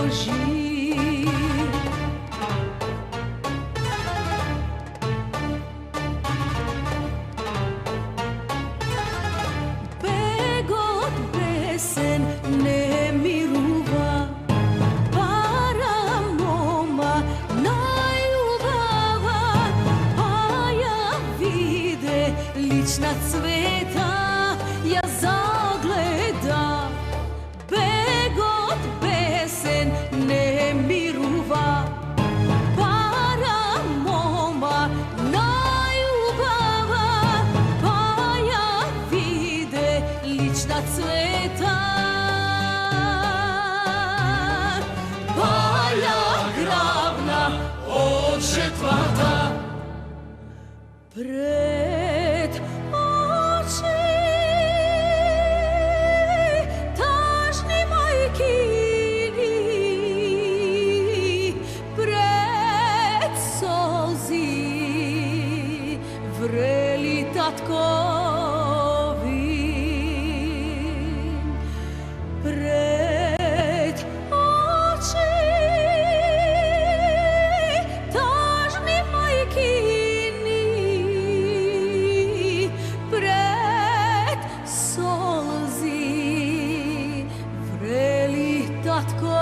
Божи. Бегот бесен не мирува, пара мома најубава, па ја виде лична цвета, ја загледа. Бегот бесен не мирува, пара мома најубава, па ја виде лична цвета, па ја грабна од жетвата. Пред очи тажни мајкини, пред солзи врели таткови. Пред очи тажни мајкини, пред солзи врели таткови.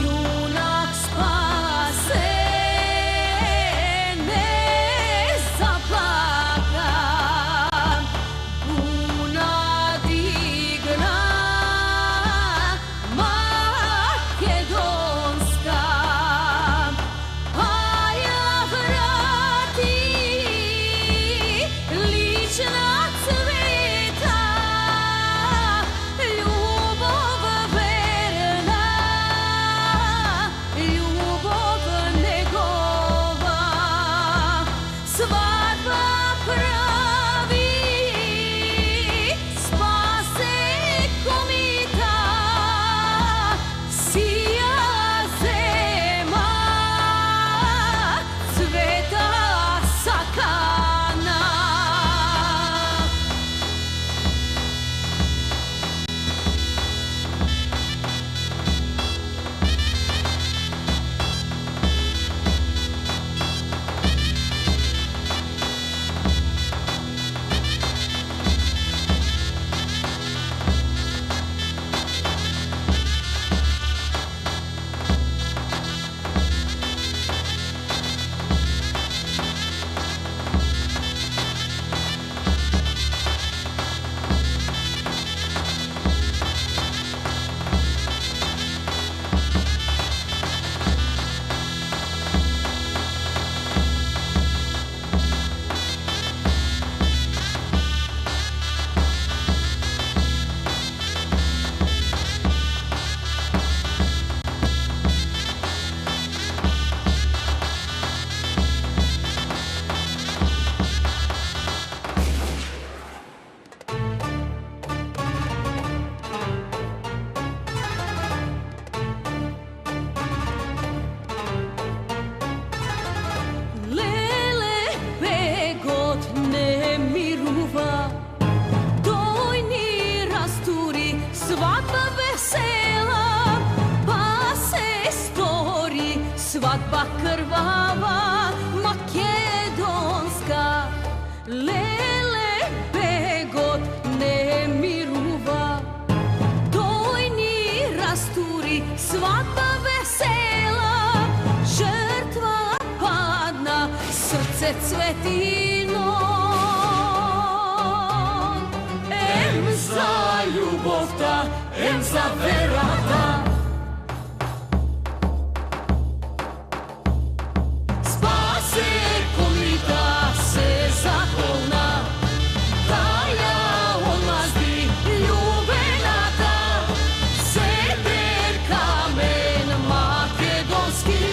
Јунак спасен не заплака, буна дигна македонска, па ја врати лична цвета, љубов верна, љубов негова, свадба прави, спасе комита, сија зема, цвета сакана. Леле, бегот не мирува, дојни растури, свадба весела, па се стори свадба крвава, македонска. Леле, бегот не мирува, дојни растури, свадба весела, жртва падна, срце цветино. Ем за љубовта, ем за верата, спасе комита се заколна, да ја омазди љубената, седер камен македонски,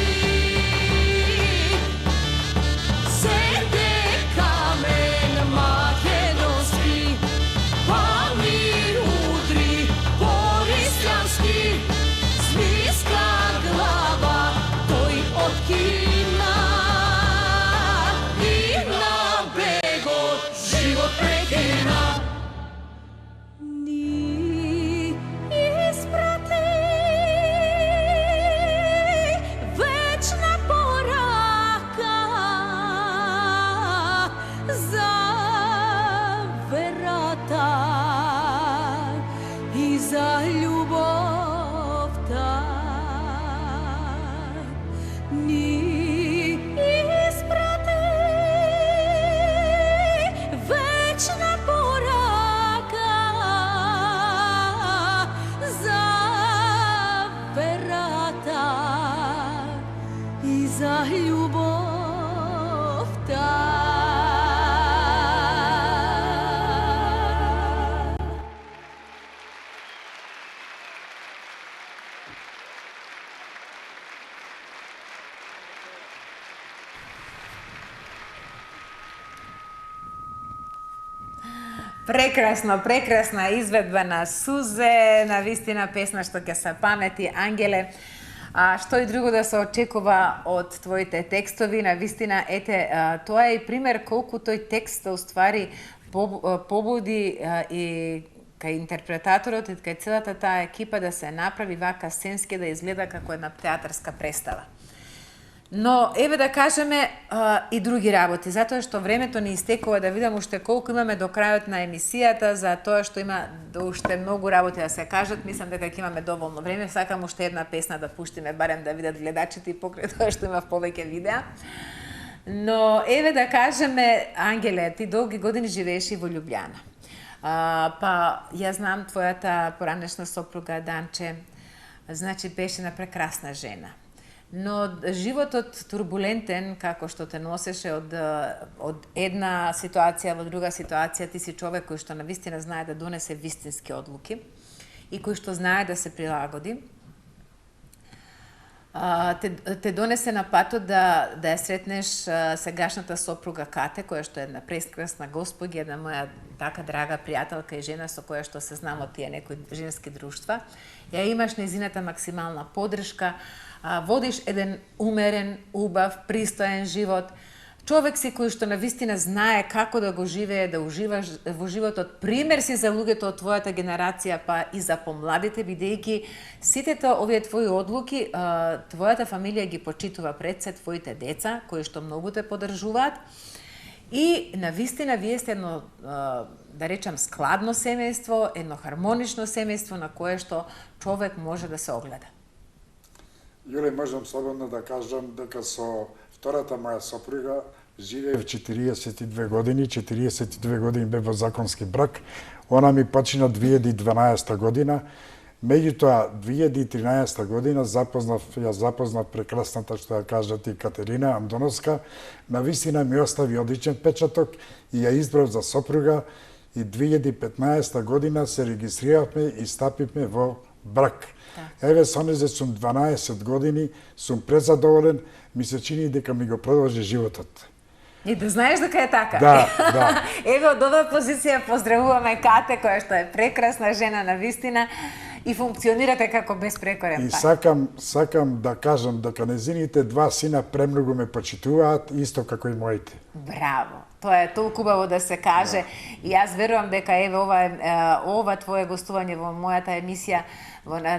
седер камен za ljubov ta. Прекрасна изведба на Сузе, на вистина песна што ќе се памети, Ангеле. А што и друго да се очекува од твоите текстови, на вистина, ете, тоа е и пример колку тој текст уствари побуди и кај интерпретаторот и кај целата таа екипа да се направи вака сценски, да изгледа како една театарска представа. Но, еве да кажеме и други работи, затоа што времето ни истекува, да видам уште колку имаме до крајот на емисијата, за тоа што има уште многу работи да се кажат, мислам дека ќе имаме доволно време, сакам уште една песна да пуштиме, барем да видат гледачите и покрај тоа што има повеќе видеа. Но, еве да кажеме, Ангеле, ти долги години живееш и во Љубљана. Па, ја знам твојата поранешна сопруга Данче, значи беше една прекрасна жена. Но животот турбулентен, како што те носеше од една ситуација во друга ситуација, ти си човек кој што навистина знае да донесе вистински одлуки и кој што знае да се прилагоди. Те донесе на патот да ја сретнеш сегашната сопруга Кате, која што е една прекрасна госпоѓа, една моја така драга пријателка и жена со која што се знам од тие некои женски друштва. Ја имаш нејзината максимална поддршка, водиш еден умерен, убав, пристоен живот. Човек си кој што навистина знае како да го живее, да уживаш во животот. Пример си за луѓето од твојата генерација, па и за помладите, бидејќи сите овие твои одлуки, твојата фамилија ги почитува пред се, твоите деца, кои што многу те поддржуваат. И навистина вие сте едно, да речам, складно семејство, едно хармонично семејство на кое што човек може да се огледа. Јуле, можам слободно да кажам дека со втората моја сопруга живеев 42 години, 42 години бе во законски брак. Она ми почина 2012 година. Меѓутоа, 2013 година ја запознав прекрасната, што ја кажа ти, Катерина Андоновска. Навистина ми остави одличен печаток и ја избрав за сопруга и 2015 година се регистриравме и стапивме во брак. Еве, со незе сум 12 години, сум презадоволен, ми се чини дека ми го продолжи животот. И да знаеш дека е така. Да. Еве, од оваа позиција поздравуваме Кате, која што е прекрасна жена на вистина и функционирате како безпрекорен И пар. сакам да кажам дека незините два сина премногу ме почитуваат, исто како и моите. Браво! Тоа е толку убаво да се каже. И јас верувам дека еве ова твое гостување во мојата емисија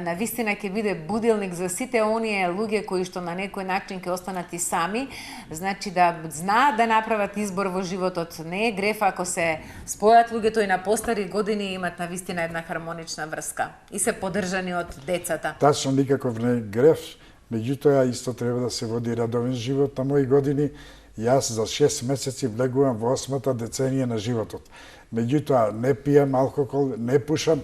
на вистина ќе биде будилник за сите оние луѓе кои што на некој начин ќе останат и сами, значи да знаат да направат избор во животот. Не е греф ако се спојат луѓето и на постари години имат на вистина една хармонична врска и се поддржани од децата. Тачно никаков не е греф, меѓутоа исто треба да се води редовен живот на мои години. Јас за 6 месеци влегувам во 8-та деценија на животот. Меѓутоа не пијам алкохол, не пушам,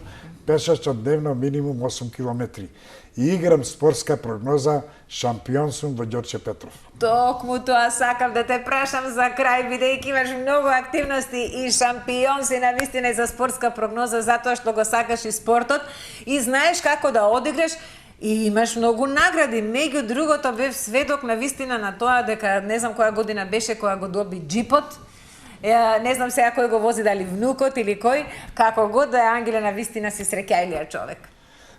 пешачам дневно минимум 8 километри. И играм спортска прогноза, шампион сум во Ѓорче Петров. Токму тоа сакам да те прашам за крај, бидејќи имаш многу активности и шампион си на вистина за спортска прогноза, затоа што го сакаш и спортот и знаеш како да одиграш. И имаш многу награди. Меѓу другото бев сведок на вистина на тоа дека не знам која година беше кога го доби џипот. Не знам сега кој го вози, дали внукот или кој, како год да е, Ангеле, на вистина си среќајлија човек.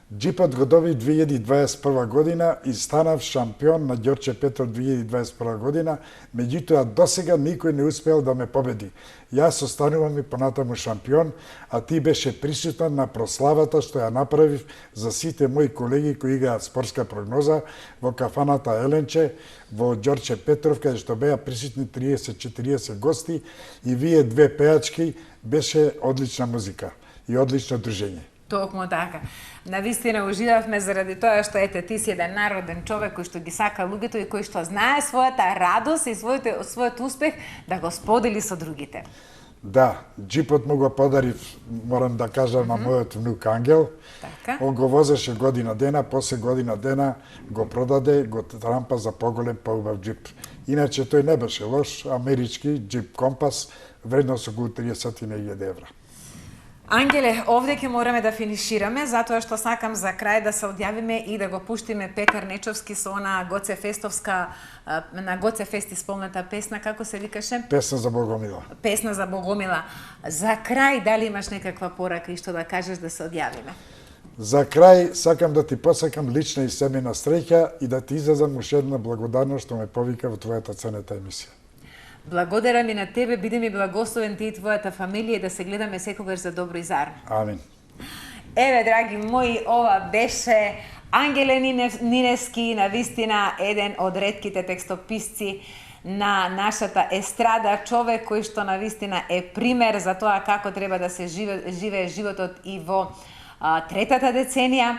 Џипот го доби 2021 година и станав шампион на Ѓорче Петров 2021 година, меѓутоа досега никој не успел да ме победи. Јас останувам и понатаму шампион, а ти беше присутен на прославата што ја направив за сите мои колеги кои играат спортска прогноза во кафаната Еленче, во Ѓорче Петров, каде што беа присутни 30-40 гости и вие две пеачки, беше одлична музика и одлично дружење. Токму така. Навистина уживавме заради тоа што ете ти си еден народен човек кој што ги сака луѓето и кој што знае својата радост и својот успех да го сподели со другите. Да, джипот му го подарив, морам да кажам, на мојот внук Ангел. Така. Он го возеше година дена, после година дена го продаде, го трампа за поголем, поубав джип. Иначе тој не беше лош, амерички джип компас, вредност околу 30.000 евра. Ангеле, овде ќе мораме да финишираме, затоа што сакам за крај да се одјавиме и да го пуштиме Петар Нечовски со она Гоцефестовска, на Гоцефест исполнета песна, како се викаше? Песна за Богомила. Песна за Богомила. За крај, дали имаш некаква порака и што да кажеш да се одјавиме? За крај, сакам да ти посакам лична и семена среќа и да ти изразам уште една благодарност што ме повика во твојата ценета емисија. Благодарам и на тебе, биде ми благословен ти и твојата фамилија и да се гледаме секогаш за добро и зарно. Амин. Еве, драги мои, ова беше Ангеле Ниневски, навистина еден од ретките текстописци на нашата естрада, човек кој што навистина е пример за тоа како треба да се живее животот и во третата деценија.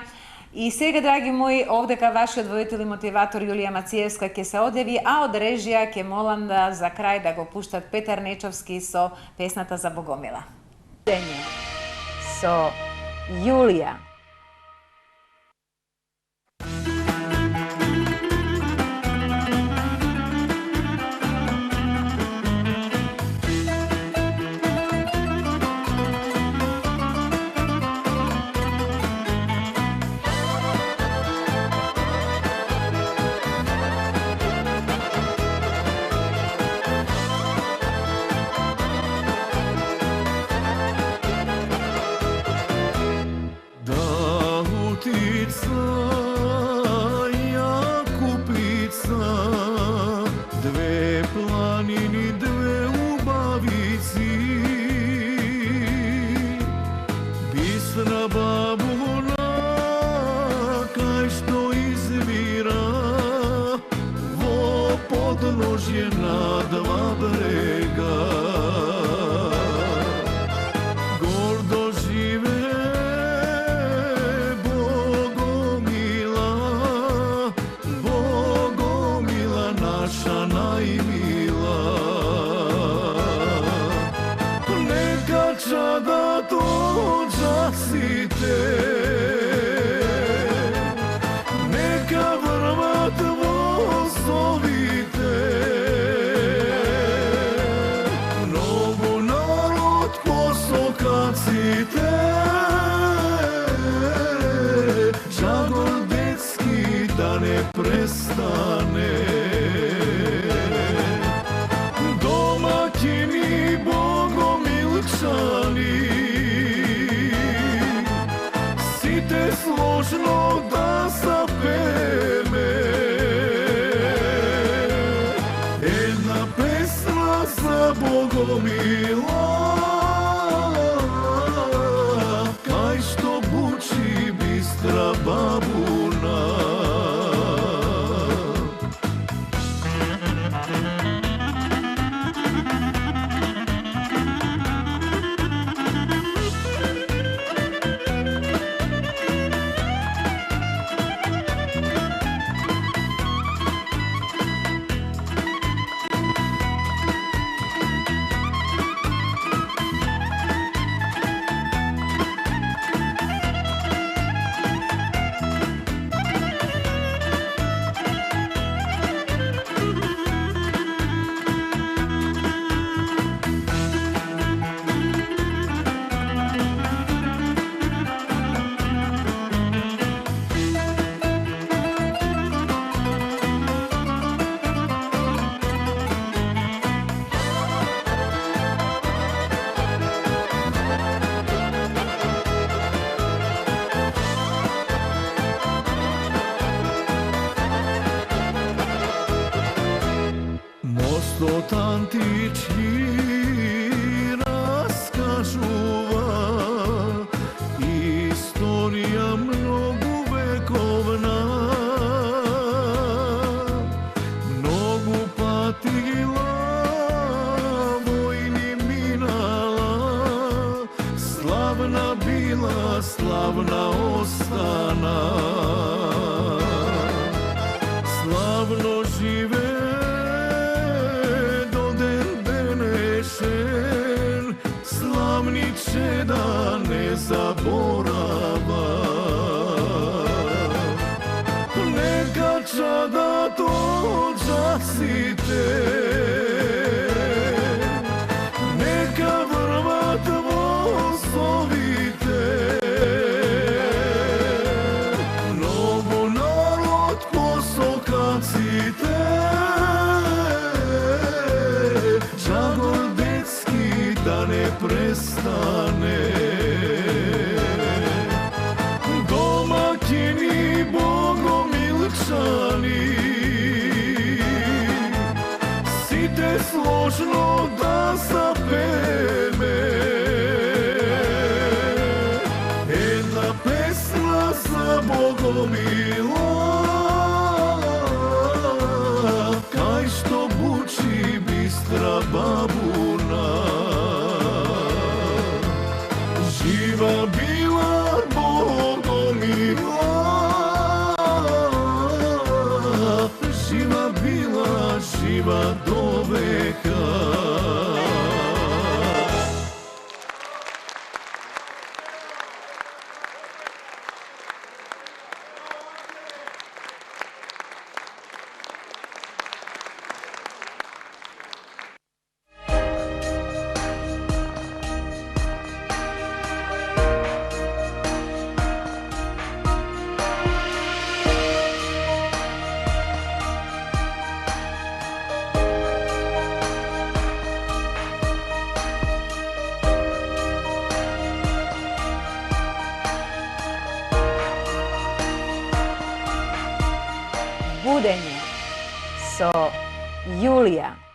И сега, драги мои, овдека вашиот водител и мотиватор Јулија Мациевска ќе се одјави, а од режија ќе молам да за крај да го пуштат Петар Нечовски со песната за Богомила. Со Јулија. će da ne zaborava. Neka čada dođacite, neka vrvat vosovite. Mnogo narod posokacite, Žagordecki da ne prestane. Domaćini Bogomilčani, site složno da zapeme. Jedna pesma za Bogomila, kaj što buči bistra babuna. Živa bila Bogomila, živa bila, živa do veka. Budenje so Julija.